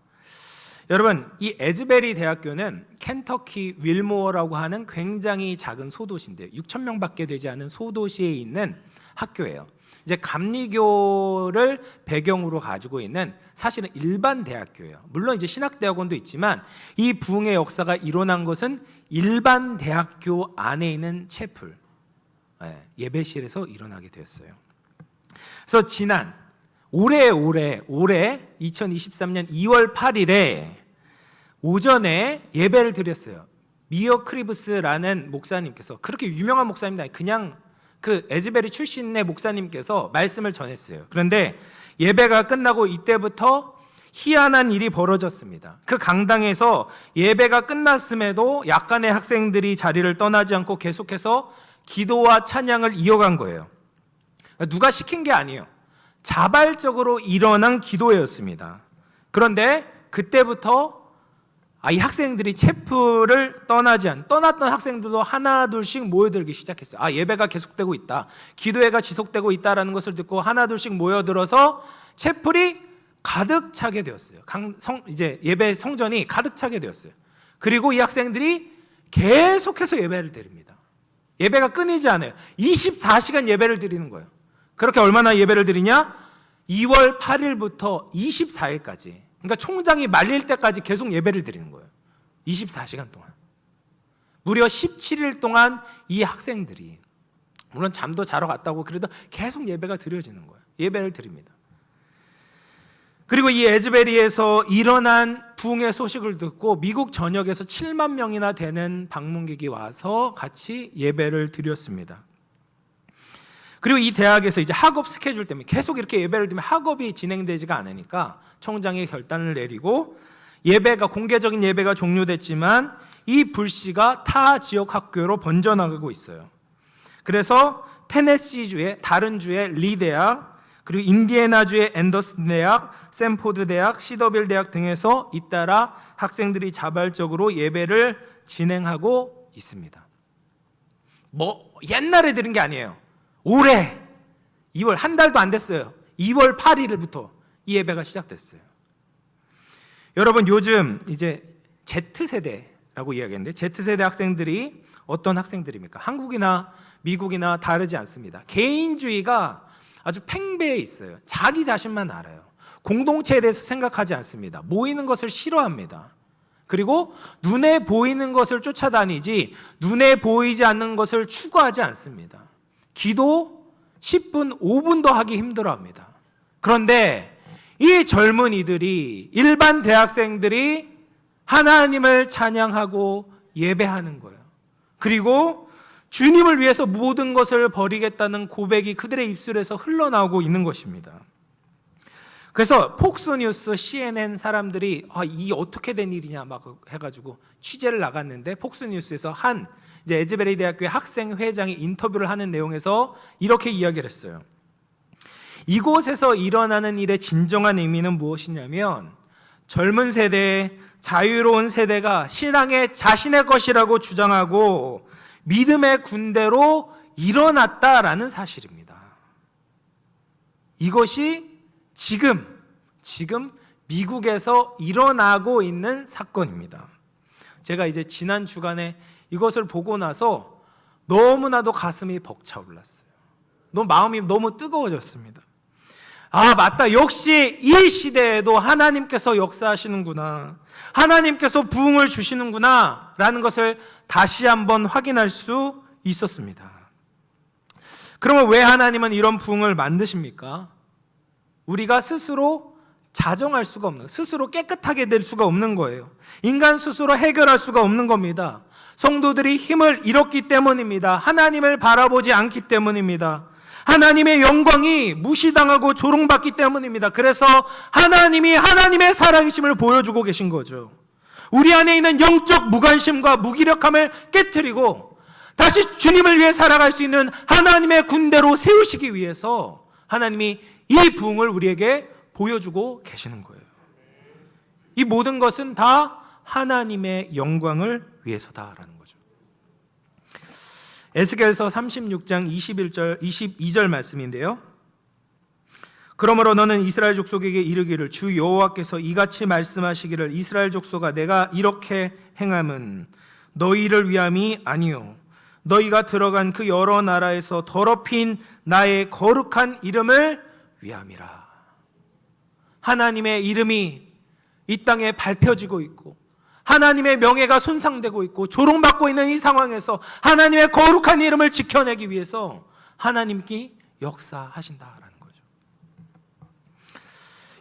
여러분, 이 에즈베리 대학교는 켄터키 윌모어라고 하는 굉장히 작은 소도시인데요. 6천 명밖에 되지 않은 소도시에 있는 학교예요. 이제 감리교를 배경으로 가지고 있는 사실은 일반 대학교예요. 물론 이제 신학대학원도 있지만 이 부흥의 역사가 일어난 것은 일반 대학교 안에 있는 채플, 예배실에서 일어나게 되었어요. 그래서 지난 올해 2023년 2월 8일에 오전에 예배를 드렸어요. 미어 크리브스라는 목사님께서, 그렇게 유명한 목사님이 그냥 그 에즈베리 출신의 목사님께서 말씀을 전했어요. 그런데 예배가 끝나고 이때부터 희한한 일이 벌어졌습니다. 그 강당에서 예배가 끝났음에도 약간의 학생들이 자리를 떠나지 않고 계속해서 기도와 찬양을 이어간 거예요. 누가 시킨 게 아니에요. 자발적으로 일어난 기도회였습니다. 그런데 그때부터 이 학생들이 채플을 떠났던 학생들도 하나 둘씩 모여들기 시작했어요. 예배가 계속되고 있다, 기도회가 지속되고 있다라는 것을 듣고 하나 둘씩 모여들어서 채플이 가득 차게 되었어요. 이제 예배 성전이 가득 차게 되었어요. 그리고 이 학생들이 계속해서 예배를 드립니다. 예배가 끊이지 않아요. 24시간 예배를 드리는 거예요. 그렇게 얼마나 예배를 드리냐? 2월 8일부터 24일까지. 그러니까 총장이 말릴 때까지 계속 예배를 드리는 거예요. 24시간 동안. 무려 17일 동안 이 학생들이, 물론 잠도 자러 갔다고 그래도 계속 예배가 드려지는 거예요. 예배를 드립니다. 그리고 이 에즈베리에서 일어난 부흥의 소식을 듣고 미국 전역에서 7만 명이나 되는 방문객이 와서 같이 예배를 드렸습니다. 그리고 이 대학에서 이제 학업 스케줄 때문에 계속 이렇게 예배를 드리면 학업이 진행되지가 않으니까 총장이 결단을 내리고 공개적인 예배가 종료됐지만 이 불씨가 타 지역 학교로 번져나가고 있어요. 그래서 테네시주의 다른 주의 리 대학, 그리고 인디애나주의 앤더슨 대학, 샌포드 대학, 시더빌 대학 등에서 잇따라 학생들이 자발적으로 예배를 진행하고 있습니다. 뭐 옛날에 들은 게 아니에요. 올해 2월, 한 달도 안 됐어요. 2월 8일부터 이 예배가 시작됐어요. 여러분, 요즘 이제 Z세대라고 이야기했는데, Z세대 학생들이 어떤 학생들입니까? 한국이나 미국이나 다르지 않습니다. 개인주의가 아주 팽배해 있어요. 자기 자신만 알아요. 공동체에 대해서 생각하지 않습니다. 모이는 것을 싫어합니다. 그리고 눈에 보이는 것을 쫓아다니지 눈에 보이지 않는 것을 추구하지 않습니다. 기도 10분, 5분도 하기 힘들어합니다. 그런데 이 젊은이들이, 일반 대학생들이 하나님을 찬양하고 예배하는 거예요. 그리고 주님을 위해서 모든 것을 버리겠다는 고백이 그들의 입술에서 흘러나오고 있는 것입니다. 그래서 폭스뉴스, CNN 사람들이 이 어떻게 된 일이냐 막 해가지고 취재를 나갔는데, 폭스뉴스에서 한 이제 에즈베리 대학교의 학생 회장이 인터뷰를 하는 내용에서 이렇게 이야기를 했어요. 이곳에서 일어나는 일의 진정한 의미는 무엇이냐면, 젊은 세대, 자유로운 세대가 신앙의 자신의 것이라고 주장하고 믿음의 군대로 일어났다라는 사실입니다. 이것이 지금 미국에서 일어나고 있는 사건입니다. 제가 이제 지난 주간에 이것을 보고 나서 너무나도 가슴이 벅차올랐어요. 마음이 너무 뜨거워졌습니다. 맞다. 역시 이 시대에도 하나님께서 역사하시는구나. 하나님께서 부흥을 주시는구나. 라는 것을 다시 한번 확인할 수 있었습니다. 그러면 왜 하나님은 이런 부흥을 만드십니까? 우리가 스스로 자정할 수가 없는, 스스로 깨끗하게 될 수가 없는 거예요. 인간 스스로 해결할 수가 없는 겁니다. 성도들이 힘을 잃었기 때문입니다. 하나님을 바라보지 않기 때문입니다. 하나님의 영광이 무시당하고 조롱받기 때문입니다. 그래서 하나님이 하나님의 살아계심을 보여주고 계신 거죠. 우리 안에 있는 영적 무관심과 무기력함을 깨트리고 다시 주님을 위해 살아갈 수 있는 하나님의 군대로 세우시기 위해서 하나님이 이 부흥을 우리에게 보여주고 계시는 거예요. 이 모든 것은 다 하나님의 영광을 위해서다라는 거죠. 에스겔서 36장 21절 22절 말씀인데요. 그러므로 너는 이스라엘 족속에게 이르기를, 주 여호와께서 이같이 말씀하시기를, 이스라엘 족속아, 내가 이렇게 행함은 너희를 위함이 아니요 너희가 들어간 그 여러 나라에서 더럽힌 나의 거룩한 이름을 위함이라. 하나님의 이름이 이 땅에 밟혀지고 있고 하나님의 명예가 손상되고 있고 조롱받고 있는 이 상황에서 하나님의 거룩한 이름을 지켜내기 위해서 하나님께 역사하신다라는 거죠.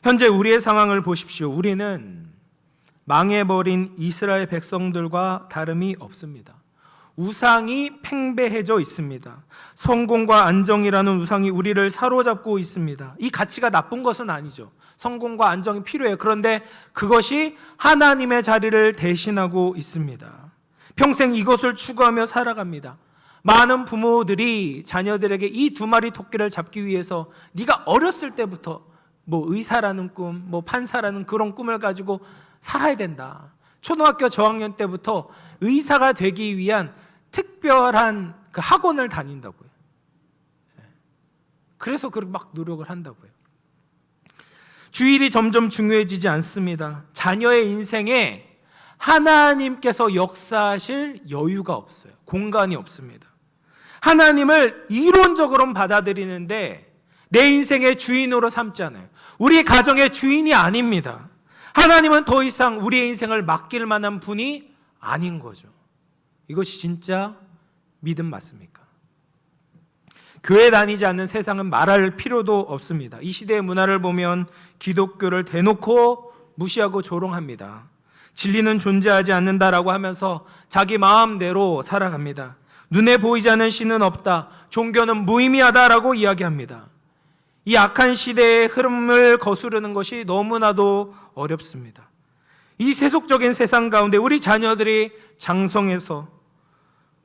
현재 우리의 상황을 보십시오. 우리는 망해버린 이스라엘 백성들과 다름이 없습니다. 우상이 팽배해져 있습니다. 성공과 안정이라는 우상이 우리를 사로잡고 있습니다. 이 가치가 나쁜 것은 아니죠. 성공과 안정이 필요해요. 그런데 그것이 하나님의 자리를 대신하고 있습니다. 평생 이것을 추구하며 살아갑니다. 많은 부모들이 자녀들에게 이 두 마리 토끼를 잡기 위해서 네가 어렸을 때부터 의사라는 꿈, 판사라는 그런 꿈을 가지고 살아야 된다. 초등학교 저학년 때부터 의사가 되기 위한 특별한 그 학원을 다닌다고요. 그래서 그렇게 막 노력을 한다고요. 주일이 점점 중요해지지 않습니다. 자녀의 인생에 하나님께서 역사하실 여유가 없어요. 공간이 없습니다. 하나님을 이론적으로는 받아들이는데 내 인생의 주인으로 삼지 않아요. 우리 가정의 주인이 아닙니다. 하나님은 더 이상 우리의 인생을 맡길 만한 분이 아닌 거죠. 이것이 진짜 믿음 맞습니까? 교회 다니지 않는 세상은 말할 필요도 없습니다. 이 시대의 문화를 보면 기독교를 대놓고 무시하고 조롱합니다. 진리는 존재하지 않는다라고 하면서 자기 마음대로 살아갑니다. 눈에 보이지 않는 신은 없다. 종교는 무의미하다라고 이야기합니다. 이 악한 시대의 흐름을 거스르는 것이 너무나도 어렵습니다. 이 세속적인 세상 가운데 우리 자녀들이 장성해서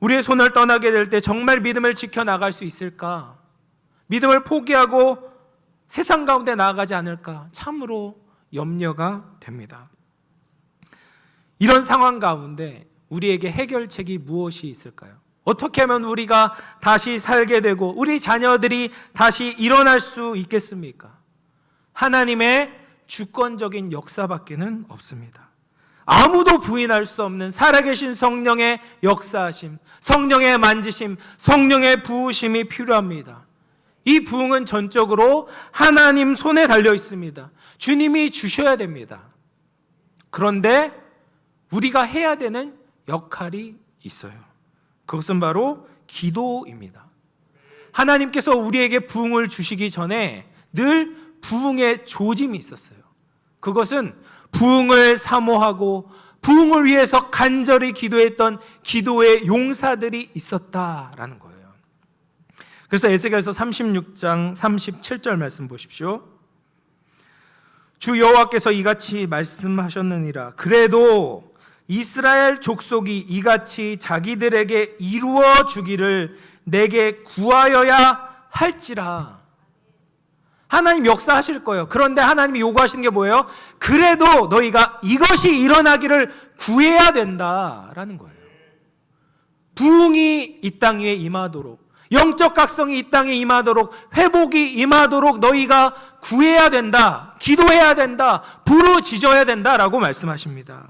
우리의 손을 떠나게 될 때 정말 믿음을 지켜나갈 수 있을까? 믿음을 포기하고 세상 가운데 나아가지 않을까? 참으로 염려가 됩니다. 이런 상황 가운데 우리에게 해결책이 무엇이 있을까요? 어떻게 하면 우리가 다시 살게 되고 우리 자녀들이 다시 일어날 수 있겠습니까? 하나님의 주권적인 역사밖에는 없습니다. 아무도 부인할 수 없는 살아계신 성령의 역사하심, 성령의 만지심, 성령의 부으심이 필요합니다. 이 부흥은 전적으로 하나님 손에 달려 있습니다. 주님이 주셔야 됩니다. 그런데 우리가 해야 되는 역할이 있어요. 그것은 바로 기도입니다. 하나님께서 우리에게 부흥을 주시기 전에 늘 부흥의 조짐이 있었어요. 그것은 부흥을 사모하고 부흥을 위해서 간절히 기도했던 기도의 용사들이 있었다라는 거예요. 그래서 에스겔서 36장 37절 말씀 보십시오. 주 여호와께서 이같이 말씀하셨느니라. 그래도 이스라엘 족속이 이같이 자기들에게 이루어 주기를 내게 구하여야 할지라. 하나님 역사하실 거예요. 그런데 하나님이 요구하시는 게 뭐예요? 그래도 너희가 이것이 일어나기를 구해야 된다라는 거예요. 부흥이 이 땅 위에 임하도록, 영적 각성이 이 땅에 임하도록, 회복이 임하도록 너희가 구해야 된다, 기도해야 된다, 부르짖어야 된다라고 말씀하십니다.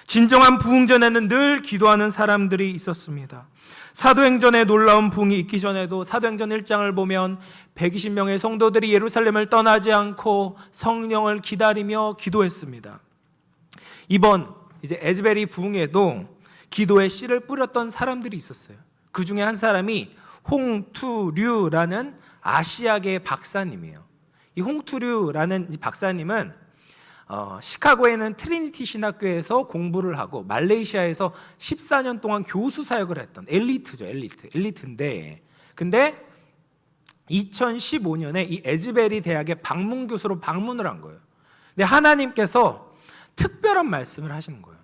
진정한 부흥 전에는 늘 기도하는 사람들이 있었습니다. 사도행전에 놀라운 부흥이 있기 전에도 사도행전 1장을 보면 120명의 성도들이 예루살렘을 떠나지 않고 성령을 기다리며 기도했습니다. 이번 이제 에즈베리 부흥에도 기도의 씨를 뿌렸던 사람들이 있었어요. 그 중에 한 사람이 홍투류라는 아시아계 박사님이에요. 이 홍투류라는 박사님은 시카고에 있는 트리니티 신학교에서 공부를 하고 말레이시아에서 14년 동안 교수 사역을 했던 엘리트죠. 엘리트인데 근데 2015년에 이 에즈베리 대학에 방문 교수로 방문을 한 거예요. 근데 하나님께서 특별한 말씀을 하시는 거예요.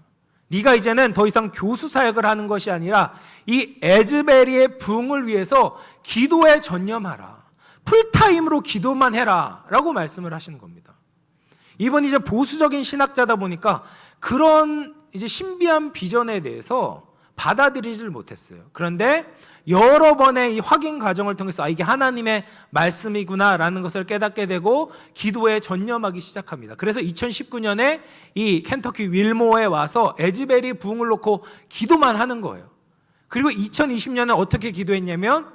네가 이제는 더 이상 교수 사역을 하는 것이 아니라 이 에즈베리의 부흥을 위해서 기도에 전념하라. 풀타임으로 기도만 해라 라고 말씀을 하시는 겁니다. 이번 이제 보수적인 신학자다 보니까 그런 이제 신비한 비전에 대해서 받아들이질 못했어요. 그런데 여러 번의 이 확인 과정을 통해서 이게 하나님의 말씀이구나라는 것을 깨닫게 되고 기도에 전념하기 시작합니다. 그래서 2019년에 이 켄터키 윌모어에 와서 에즈베리 부흥을 놓고 기도만 하는 거예요. 그리고 2020년에 어떻게 기도했냐면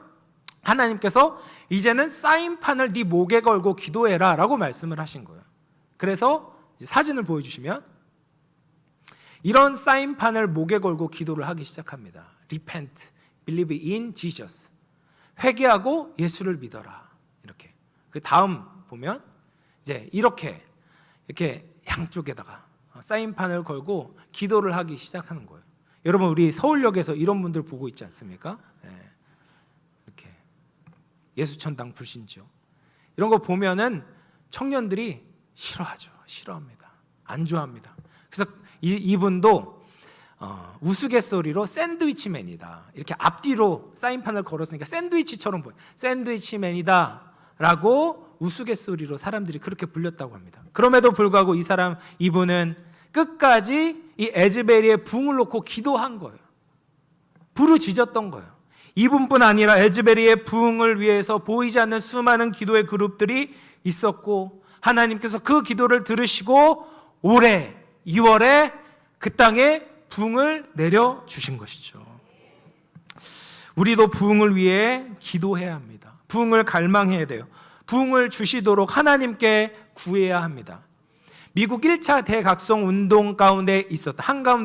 하나님께서 이제는 사인판을 네 목에 걸고 기도해라 라고 말씀을 하신 거예요. 그래서 이제 사진을 보여주시면 이런 사인판을 목에 걸고 기도를 하기 시작합니다. Repent, believe in Jesus. 회개하고 예수를 믿어라. 이렇게. 그 다음 보면 이제 이렇게 양쪽에다가 사인판을 걸고 기도를 하기 시작하는 거예요. 여러분 우리 서울역에서 이런 분들 보고 있지 않습니까? 이렇게 예수천당 불신지요. 이런 거 보면은 청년들이 싫어하죠. 싫어합니다. 안 좋아합니다. 그래서 이분도 우스갯소리로 샌드위치맨이다. 이렇게 앞뒤로 사인판을 걸었으니까 샌드위치처럼 보여. 샌드위치맨이다 라고 우스갯소리로 사람들이 그렇게 불렸다고 합니다. 그럼에도 불구하고 이분은 끝까지 이 에즈베리의 부흥을 놓고 기도한 거예요. 부르짖었던 거예요. 이분뿐 아니라 에즈베리의 부흥을 위해서 보이지 않는 수많은 기도의 그룹들이 있었고 하나님께서 그 기도를 들으시고 올해 2월에 그 땅에 부흥을 내려주신 것이죠. 우리도 부흥을 위해 기도해야 합니다. 부흥을 갈망해야 돼요. 부흥을 주시도록 하나님께 구해야 합니다. 미국 1차 대각성 운동 한가운데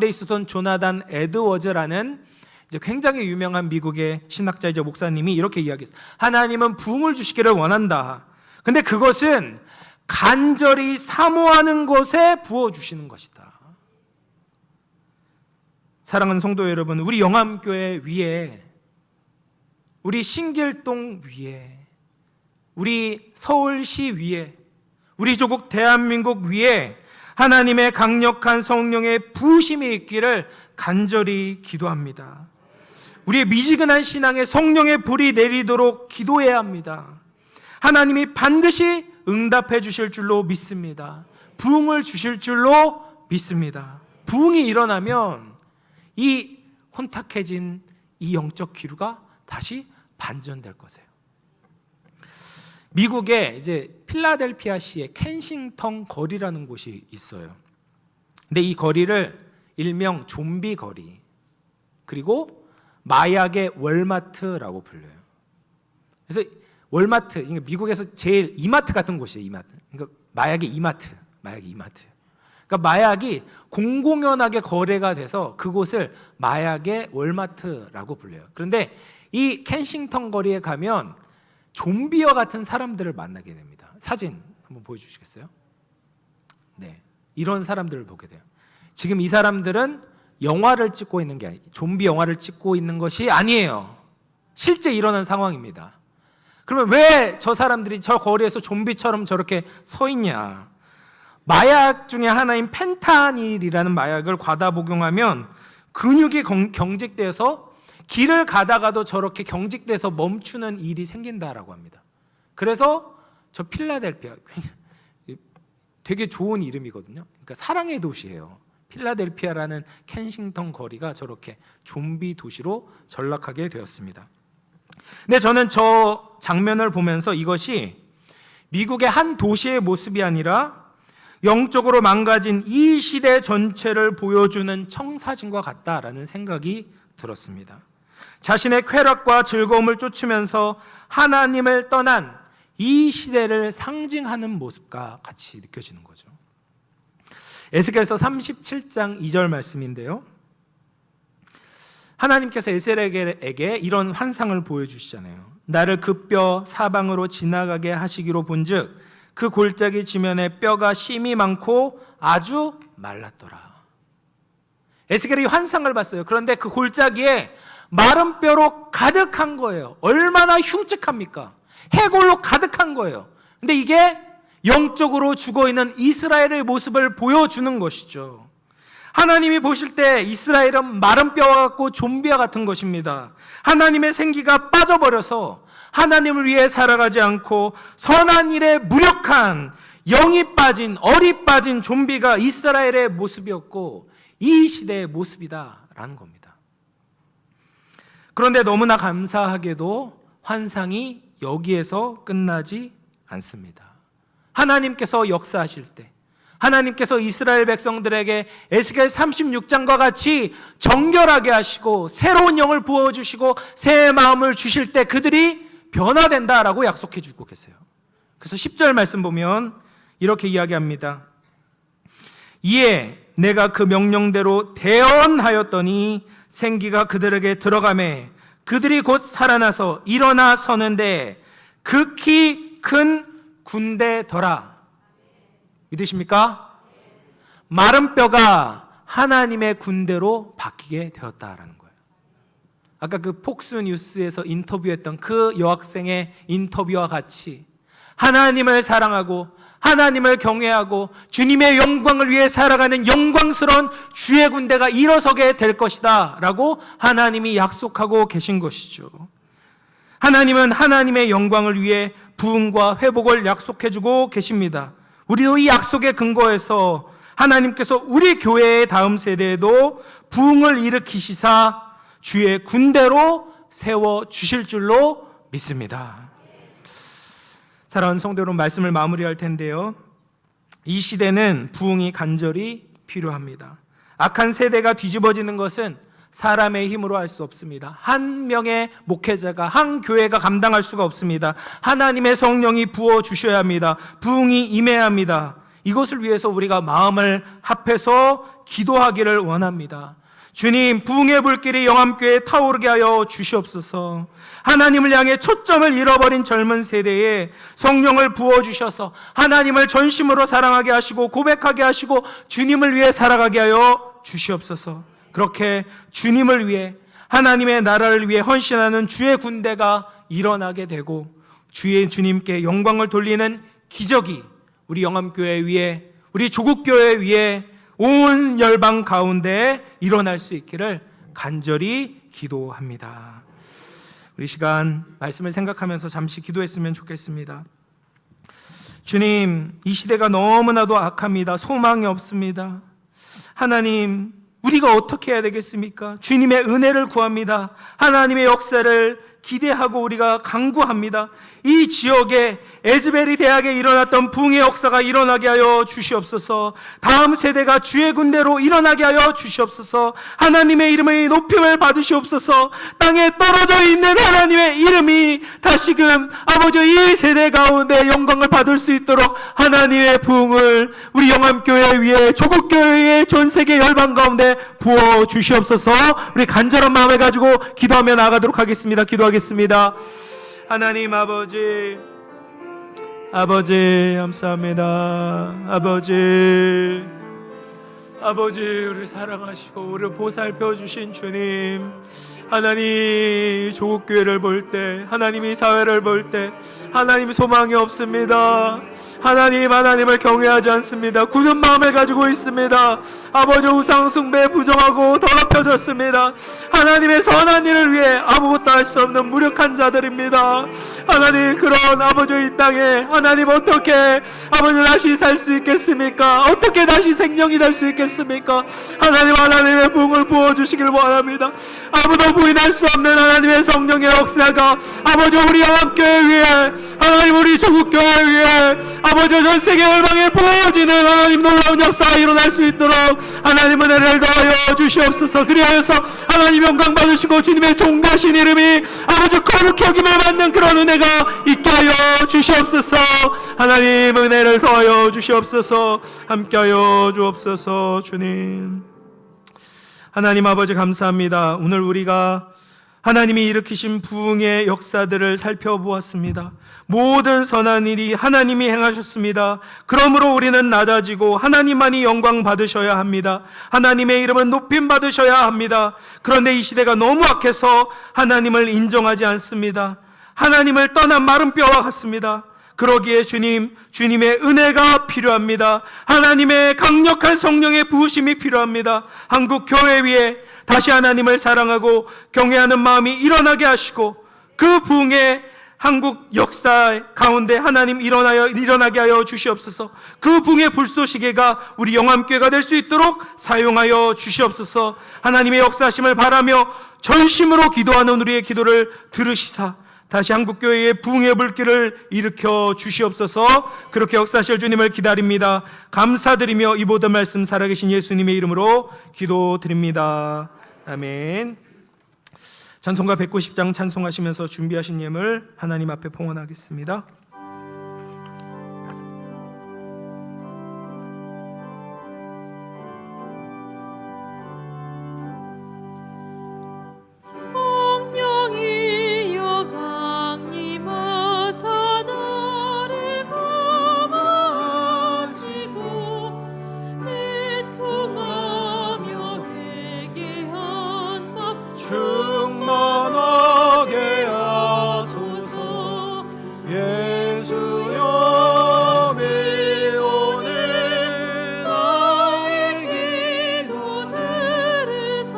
있었던 조나단 에드워즈라는 이제 굉장히 유명한 미국의 신학자이자 목사님이 이렇게 이야기했어요. 하나님은 부흥을 주시기를 원한다. 근데 그것은 간절히 사모하는 것에 부어주시는 것이다. 사랑하는 성도 여러분, 우리 영암교회 위에, 우리 신길동 위에, 우리 서울시 위에, 우리 조국 대한민국 위에 하나님의 강력한 성령의 부으심이 있기를 간절히 기도합니다. 우리의 미지근한 신앙에 성령의 불이 내리도록 기도해야 합니다. 하나님이 반드시 응답해 주실 줄로 믿습니다. 부흥을 주실 줄로 믿습니다. 부흥이 일어나면 이 혼탁해진 이 영적 기류가 다시 반전될 것이에요. 미국의 이제 필라델피아시의 켄싱턴 거리라는 곳이 있어요. 근데 이 거리를 일명 좀비 거리, 그리고 마약의 월마트라고 불려요. 그래서 월마트, 미국에서 제일 이마트 같은 곳이에요. 이마트. 그러니까 마약의 이마트, 마약의 이마트. 그러니까 마약이 공공연하게 거래가 돼서 그곳을 마약의 월마트라고 불려요. 그런데 이 켄싱턴 거리에 가면 좀비와 같은 사람들을 만나게 됩니다. 사진 한번 보여주시겠어요? 네, 이런 사람들을 보게 돼요. 지금 이 사람들은 영화를 찍고 있는 게 아니에요. 좀비 영화를 찍고 있는 것이 아니에요. 실제 일어난 상황입니다. 그러면 왜 저 사람들이 저 거리에서 좀비처럼 저렇게 서 있냐? 마약 중에 하나인 펜타닐이라는 마약을 과다 복용하면 근육이 경직돼서 길을 가다가도 저렇게 경직돼서 멈추는 일이 생긴다라고 합니다. 그래서 저 필라델피아, 되게 좋은 이름이거든요. 그러니까 사랑의 도시예요. 필라델피아라는 켄싱턴 거리가 저렇게 좀비 도시로 전락하게 되었습니다. 근데 저는 저 장면을 보면서 이것이 미국의 한 도시의 모습이 아니라 영적으로 망가진 이 시대 전체를 보여주는 청사진과 같다라는 생각이 들었습니다. 자신의 쾌락과 즐거움을 쫓으면서 하나님을 떠난 이 시대를 상징하는 모습과 같이 느껴지는 거죠. 에스겔서 37장 2절 말씀인데요, 하나님께서 에스겔에게 이런 환상을 보여주시잖아요. 나를 그 뼈 사방으로 지나가게 하시기로 본즉 그 골짜기 지면에 뼈가 심이 많고 아주 말랐더라. 에스겔이 환상을 봤어요. 그런데 그 골짜기에 마른 뼈로 가득한 거예요. 얼마나 흉측합니까? 해골로 가득한 거예요. 근데 이게 영적으로 죽어있는 이스라엘의 모습을 보여주는 것이죠. 하나님이 보실 때 이스라엘은 마른 뼈와 같고 좀비와 같은 것입니다. 하나님의 생기가 빠져버려서 하나님을 위해 살아가지 않고 선한 일에 무력한 영이 빠진, 얼이 빠진 좀비가 이스라엘의 모습이었고 이 시대의 모습이다라는 겁니다. 그런데 너무나 감사하게도 환상이 여기에서 끝나지 않습니다. 하나님께서 역사하실 때, 하나님께서 이스라엘 백성들에게 에스겔 36장과 같이 정결하게 하시고 새로운 영을 부어주시고 새 마음을 주실 때 그들이 변화된다라고 약속해 주고 계세요. 그래서 10절 말씀 보면 이렇게 이야기합니다. 이에 내가 그 명령대로 대언하였더니 생기가 그들에게 들어가매 그들이 곧 살아나서 일어나 서는데 극히 큰 군대더라. 믿으십니까? 마른 뼈가 하나님의 군대로 바뀌게 되었다라는 거예요. 아까 그 폭스 뉴스에서 인터뷰했던 그 여학생의 인터뷰와 같이 하나님을 사랑하고 하나님을 경외하고 주님의 영광을 위해 살아가는 영광스러운 주의 군대가 일어서게 될 것이다 라고 하나님이 약속하고 계신 것이죠. 하나님은 하나님의 영광을 위해 부흥과 회복을 약속해주고 계십니다. 우리도 이 약속에 근거해서 하나님께서 우리 교회의 다음 세대에도 부흥을 일으키시사 주의 군대로 세워주실 줄로 믿습니다. 사랑하는 성도 여러분, 말씀을 마무리할 텐데요, 이 시대는 부흥이 간절히 필요합니다. 악한 세대가 뒤집어지는 것은 사람의 힘으로 할 수 없습니다. 한 명의 목회자가, 한 교회가 감당할 수가 없습니다. 하나님의 성령이 부어주셔야 합니다. 부흥이 임해야 합니다. 이것을 위해서 우리가 마음을 합해서 기도하기를 원합니다. 주님, 부흥의 불길이 영암교회에 타오르게 하여 주시옵소서. 하나님을 향해 초점을 잃어버린 젊은 세대에 성령을 부어주셔서 하나님을 전심으로 사랑하게 하시고 고백하게 하시고 주님을 위해 살아가게 하여 주시옵소서. 그렇게 주님을 위해, 하나님의 나라를 위해 헌신하는 주의 군대가 일어나게 되고 주님께 영광을 돌리는 기적이 우리 영암교회 위에, 우리 조국교회 위에, 온 열방 가운데 일어날 수 있기를 간절히 기도합니다. 우리 시간 말씀을 생각하면서 잠시 기도했으면 좋겠습니다. 주님, 이 시대가 너무나도 악합니다. 소망이 없습니다. 하나님, 우리가 어떻게 해야 되겠습니까? 주님의 은혜를 구합니다. 하나님의 역사를 기대하고 우리가 간구합니다. 이 지역에 에즈베리 대학에 일어났던 붕의 역사가 일어나게 하여 주시옵소서. 다음 세대가 주의 군대로 일어나게 하여 주시옵소서. 하나님의 이름의 높임을 받으시옵소서. 땅에 떨어져 있는 하나님의 이름이 다시금 아버지 이 세대 가운데 영광을 받을 수 있도록 하나님의 부흥을 우리 영암교회 위에 조국교회의 전세계 열방 가운데 부어 주시옵소서. 우리 간절한 마음을 가지고 기도하며 나아가도록 하겠습니다. 기도하겠습니다. 하나님 아버지, 감사합니다. 아버지, 우리를 사랑하시고 우리를 보살펴 주신 주님, 하나님 조국교회를 볼 때, 하나님이 사회를 볼 때 하나님 소망이 없습니다. 하나님을 경외하지 않습니다. 굳은 마음을 가지고 있습니다. 아버지, 우상 숭배에 부정하고 더럽혀졌습니다. 하나님의 선한 일을 위해 아무것도 할 수 없는 무력한 자들입니다. 하나님, 그런 아버지 이 땅에 하나님 어떻게 아버지 다시 살 수 있겠습니까? 어떻게 다시 생명이 될 수 있겠습니까? 하나님의 부흥을 부어주시길 원합니다. 아무도 부인할 수 없는 하나님의 성령의 역사가 아버지 우리 영암교회 위에, 하나님 우리 조국교회 위에, 아버지 전 세계 열방에 부어지는 하나님 놀라운 역사가 일어날 수 있도록 하나님 은혜를 더하여 주시옵소서. 그리하여서 하나님 영광 받으시고 주님의 종되신 이름이 아버지 거룩히 여김을 받는 그런 은혜가 있게 하여 주시옵소서. 하나님 은혜를 더하여 주시옵소서. 함께하여 주옵소서. 주님, 하나님 아버지 감사합니다. 오늘 우리가 하나님이 일으키신 부흥의 역사들을 살펴보았습니다. 모든 선한 일이 하나님이 행하셨습니다. 그러므로 우리는 낮아지고 하나님만이 영광 받으셔야 합니다. 하나님의 이름은 높임 받으셔야 합니다. 그런데 이 시대가 너무 악해서 하나님을 인정하지 않습니다. 하나님을 떠난 마른 뼈와 같습니다. 그러기에 주님의 은혜가 필요합니다. 하나님의 강력한 성령의 부으심이 필요합니다. 한국 교회 위에 다시 하나님을 사랑하고 경외하는 마음이 일어나게 하시고 그 부흥의 한국 역사 가운데 하나님 일어나게 하여 주시옵소서. 그 부흥의 불쏘시개가 우리 영암교회가 될 수 있도록 사용하여 주시옵소서. 하나님의 역사하심을 바라며 전심으로 기도하는 우리의 기도를 들으시사 다시 한국교회의 부흥의 불길을 일으켜 주시옵소서. 그렇게 역사하실 주님을 기다립니다. 감사드리며 이 모든 말씀 살아계신 예수님의 이름으로 기도드립니다. 아멘. 찬송가 190장 찬송하시면서 준비하신 예물 하나님 앞에 봉헌하겠습니다. 충만하게 하소서. 예수여 미오는 나의 기도 들으사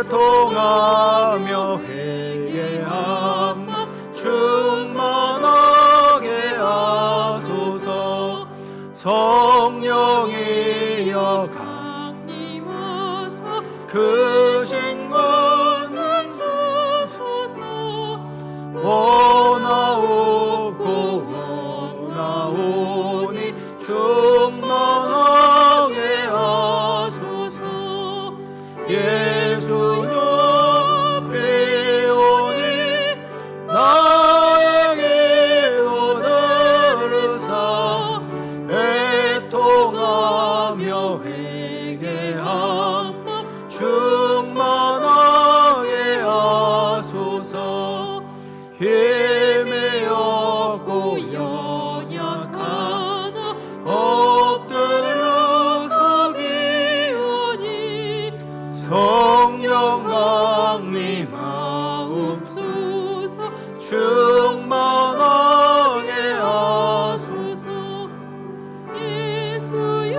애통하며 회개한 맘 충만하게 하소서. 성령이여 강림하사 크신 권능 주소서. 원하옵고 원하오니 충만하게 하소서. 예수여 비오니 나에게 오늘으사 애통하며 회개함 충만하게 하소서. 힘이 없고 연약하나 엎드려 서기오니 성령 강림하옵소서. 충만하게 하소서. 예수여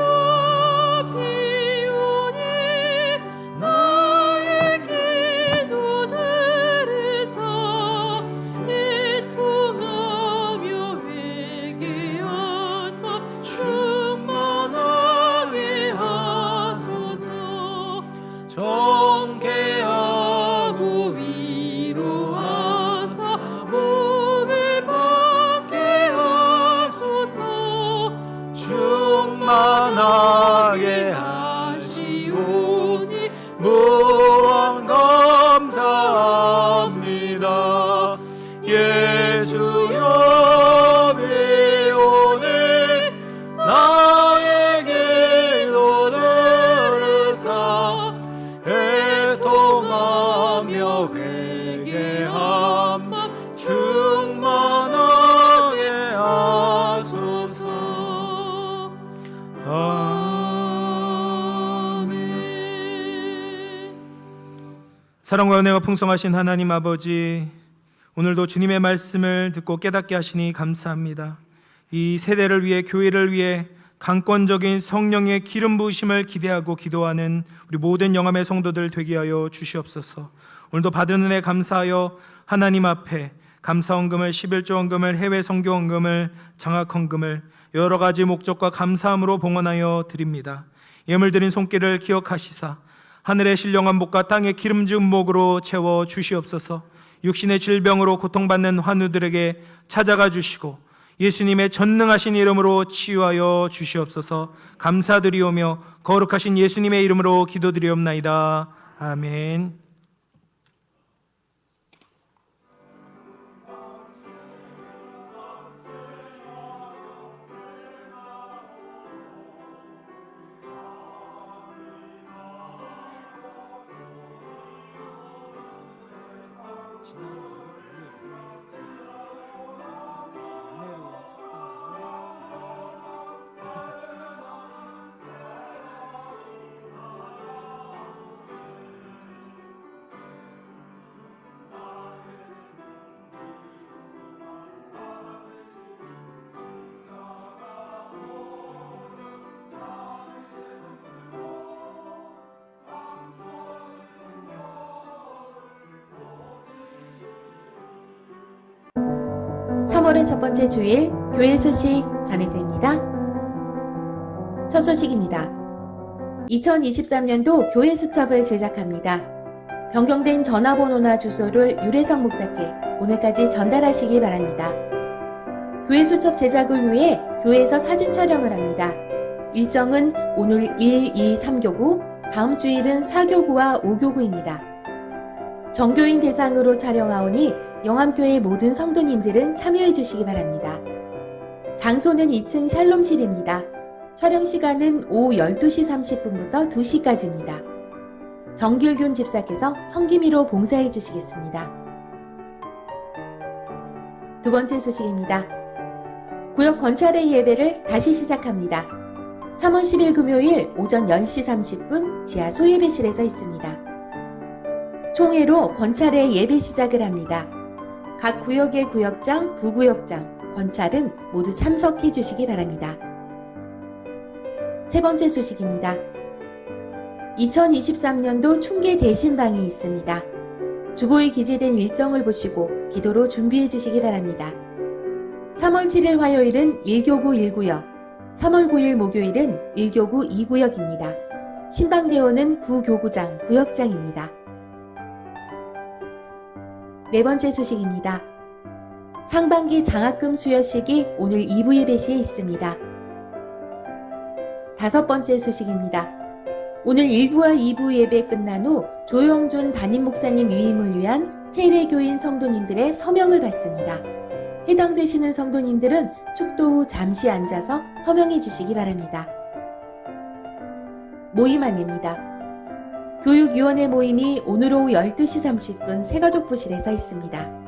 비오니 나의 기도 들으사 애통하며 회개한 맘 충만하게 사랑과 은혜가 풍성하신 하나님 아버지, 오늘도 주님의 말씀을 듣고 깨닫게 하시니 감사합니다. 이 세대를 위해, 교회를 위해 강권적인 성령의 기름 부으심을 기대하고 기도하는 우리 모든 영암의 성도들 되게 하여 주시옵소서. 오늘도 받은 은혜 감사하여 하나님 앞에 감사헌금을, 11조 헌금을, 해외 선교 헌금을, 장학 헌금을 여러 가지 목적과 감사함으로 봉헌하여 드립니다. 예물 드린 손길을 기억하시사 하늘의 신령한 복과 땅의 기름지은 목으로 채워 주시옵소서. 육신의 질병으로 고통받는 환우들에게 찾아가 주시고 예수님의 전능하신 이름으로 치유하여 주시옵소서. 감사드리오며 거룩하신 예수님의 이름으로 기도드리옵나이다. 아멘. 삼 3월의 첫 번째 주일 교회 소식 전해드립니다. 첫 소식입니다. 2023년도 교회 수첩을 제작합니다. 변경된 전화번호나 주소를 유래성 목사께 오늘까지 전달하시기 바랍니다. 교회 수첩 제작을 위해 교회에서 사진 촬영을 합니다. 일정은 오늘 1, 2, 3교구, 다음 주일은 4교구와 5교구입니다. 정교인 대상으로 촬영하오니 영암교회 모든 성도님들은 참여해 주시기 바랍니다. 장소는 2층 샬롬실입니다. 촬영 시간은 오후 12시 30분부터 2시까지입니다. 정길균 집사께서 성김이로 봉사해 주시겠습니다. 두 번째 소식입니다. 구역 권찰회 예배를 다시 시작합니다. 3월 10일 금요일 오전 10시 30분 지하 소예배실에서 있습니다. 총회로 권찰회 예배 시작을 합니다. 각 구역의 구역장, 부구역장, 권찰은 모두 참석해 주시기 바랍니다. 세 번째 소식입니다. 2023년도 총계 대신방이 있습니다. 주보에 기재된 일정을 보시고 기도로 준비해 주시기 바랍니다. 3월 7일 화요일은 1교구 1구역, 3월 9일 목요일은 1교구 2구역입니다. 신방대원은 부교구장, 구역장입니다. 네 번째 소식입니다. 상반기 장학금 수여식이 오늘 2부 예배시에 있습니다. 다섯 번째 소식입니다. 오늘 1부와 2부 예배 끝난 후 조영준 담임 목사님 위임을 위한 세례교인 성도님들의 서명을 받습니다. 해당되시는 성도님들은 축도 후 잠시 앉아서 서명해 주시기 바랍니다. 모임 안내입니다. 교육위원회 모임이 오늘 오후 12시 30분 새가족부실에서 있습니다.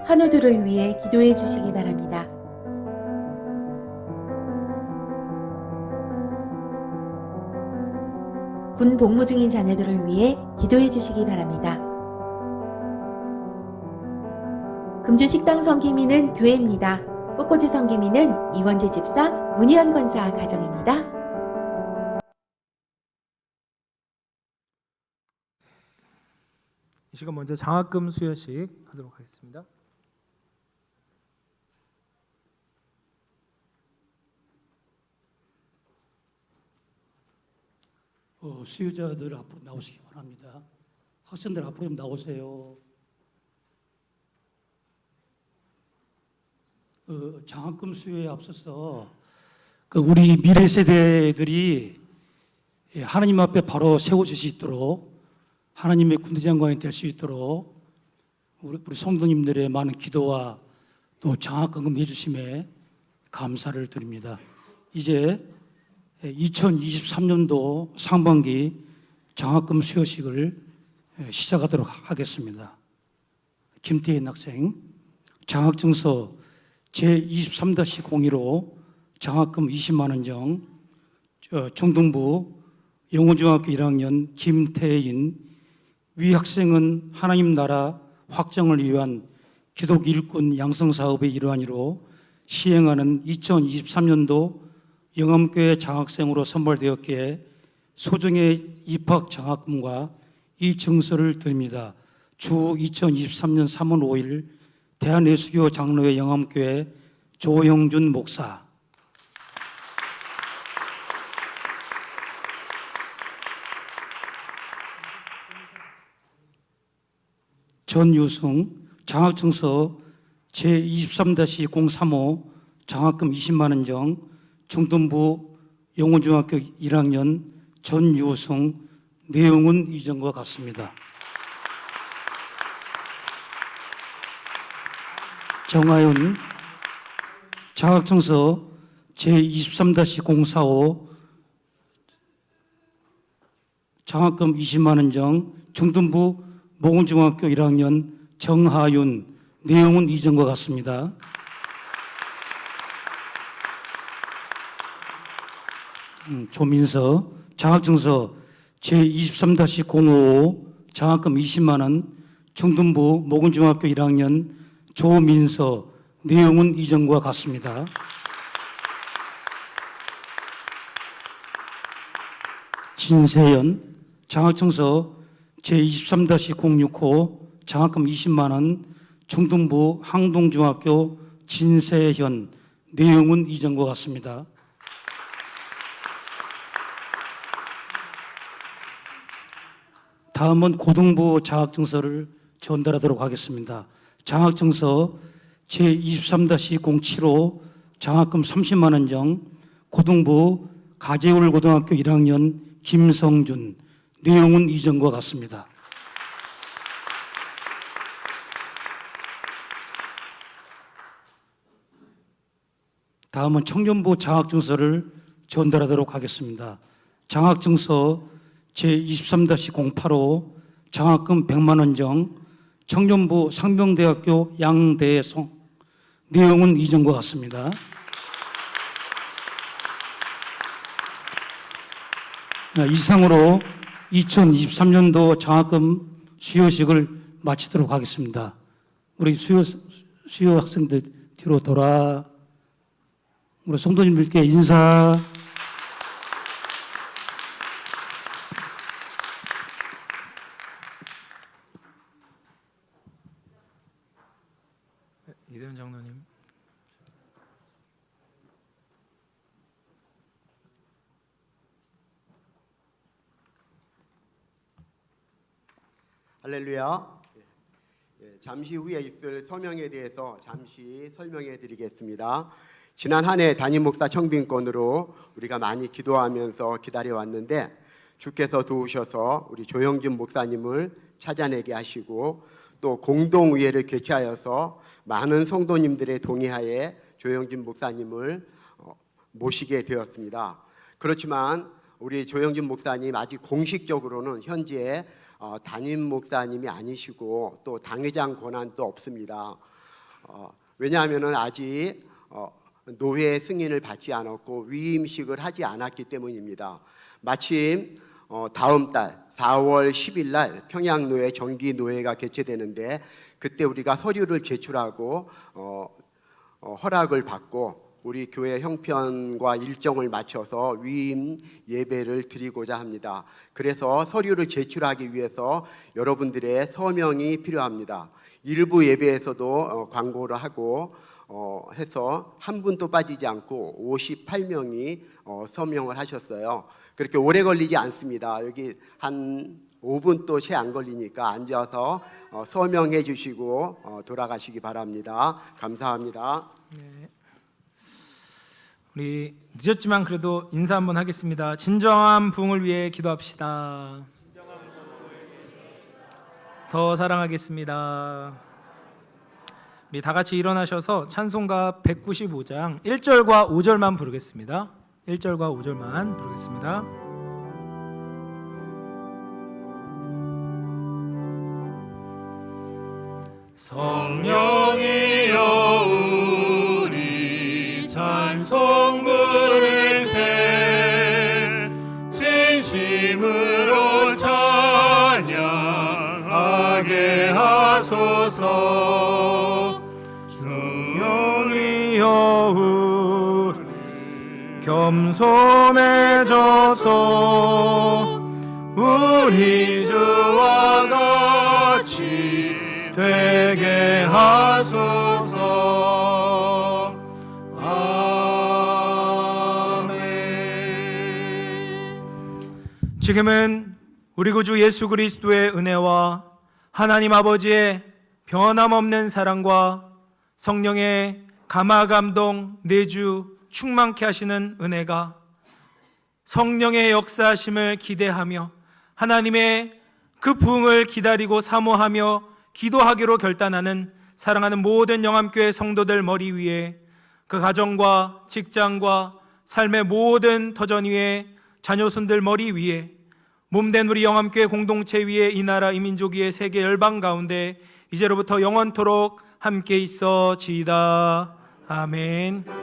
환우들을 위해 기도해 주시기 바랍니다. 군 복무 중인 자녀들을 위해 기도해 주시기 바랍니다. 금주 식당 성기미는 교회입니다. 꽃꽂이 성기미는 이원재 집사, 문희연 권사 가정입니다. 이 시간 먼저 장학금 수여식 하도록 하겠습니다. 수요자들 앞으로 나오시기 바랍니다. 학생들 앞으로 좀 나오세요. 장학금 수요에 앞서서 우리 미래 세대들이 하나님 앞에 바로 세워질 수 있도록 하나님의 군대장관이 될 수 있도록 우리 성도님들의 많은 기도와 또 장학금 해주심에 감사를 드립니다. 이제 2023년도 상반기 장학금 수여식을 시작하도록 하겠습니다. 김태인 학생 장학증서 제23-02로 장학금 20만 원 정 중등부 영호중학교 1학년 김태인 위 학생은 하나님 나라 확정을 위한 기독 일꾼 양성 사업의 일환으로 시행하는 2023년도 영암교회 장학생으로 선발되었기에 소정의 입학 장학금과 이 증서를 드립니다. 주 2023년 3월 5일 대한예수교 장로회 영암교회 조영준 목사. 전유승 장학증서 제23-035 장학금 20만 원 정 중등부 영훈중학교 1학년 전유승 내용은 이전과 같습니다. 정하윤 장학증서 제23-045 장학금 20만 원 정 중등부 모군중학교 1학년 정하윤 내용은 이전과 같습니다. 조민서 장학증서 제23-055 장학금 20만 원 중등부 모군중학교 1학년 조민서 내용은 이전과 같습니다. 진세연 장학증서 제23-065 장학금 20만 원 중등부 항동중학교 진세현 내용은 이전과 같습니다. 다음은 고등부 장학증서를 전달하도록 하겠습니다. 장학증서 제23-075 장학금 30만 원 정 고등부 가재울 고등학교 1학년 김성준 내용은 이전과 같습니다. 다음은 청년부 장학증서를 전달하도록 하겠습니다. 장학증서 제23-085 장학금 100만 원 정 청년부 상명대학교 양대성 내용은 이전과 같습니다. 이상으로 2023년도 장학금 수여식을 마치도록 하겠습니다. 우리 수여 학생들 뒤로 돌아 우리 성도님들께 인사. 이대현 장로님. 할렐루야. 잠시 후에 있을 서명에 대해서 잠시 설명해 드리겠습니다. 지난 한 해 담임 목사 청빙권으로 우리가 많이 기도하면서 기다려왔는데 주께서 도우셔서 우리 조영준 목사님을 찾아내게 하시고 또 공동의회를 개최하여서 많은 성도님들의 동의하에 조영준 목사님을 모시게 되었습니다. 그렇지만 우리 조영준 목사님 아직 공식적으로는 현재 담임 목사님이 아니시고 또 당회장 권한도 없습니다. 왜냐하면 아직 노회 승인을 받지 않았고 위임식을 하지 않았기 때문입니다. 마침 다음 달 4월 10일 날 평양노회 정기노회가 개최되는데 그때 우리가 서류를 제출하고 허락을 받고 우리 교회 형편과 일정을 맞춰서 위임 예배를 드리고자 합니다. 그래서 서류를 제출하기 위해서 여러분들의 서명이 필요합니다. 일부 예배에서도 광고를 하고 해서 한 분도 빠지지 않고 58명이 서명을 하셨어요. 그렇게 오래 걸리지 않습니다. 여기 한 5분도 채 안 걸리니까 앉아서 서명해 주시고 돌아가시기 바랍니다. 감사합니다. 네. 우리 늦었지만 그래도 인사 한번 하겠습니다. 진정한 부흥을 위해 기도합시다. 더 사랑하겠습니다. 우리 다 같이 일어나셔서 찬송가 195장 1절과 5절만 부르겠습니다. 1절과 5절만 부르겠습니다. 성령이여 우리 찬송 부를 때 진심으로 찬양 하소서. 영이여 우리 겸손해져서 우리 주와 같이 되게 하소서. 아멘. 지금은 우리 구주 예수 그리스도의 은혜와 하나님 아버지의 변함없는 사랑과 성령의 감화감동 내주 충만케 하시는 은혜가 성령의 역사하심을 기대하며 하나님의 그 부흥을 기다리고 사모하며 기도하기로 결단하는 사랑하는 모든 영암교회 성도들 머리 위에, 그 가정과 직장과 삶의 모든 터전 위에, 자녀손들 머리 위에, 몸된 우리 영암교회 공동체 위에, 이 나라 이 민족 위에, 세계 열방 가운데 이제로부터 영원토록 함께 있어지이다. 아멘.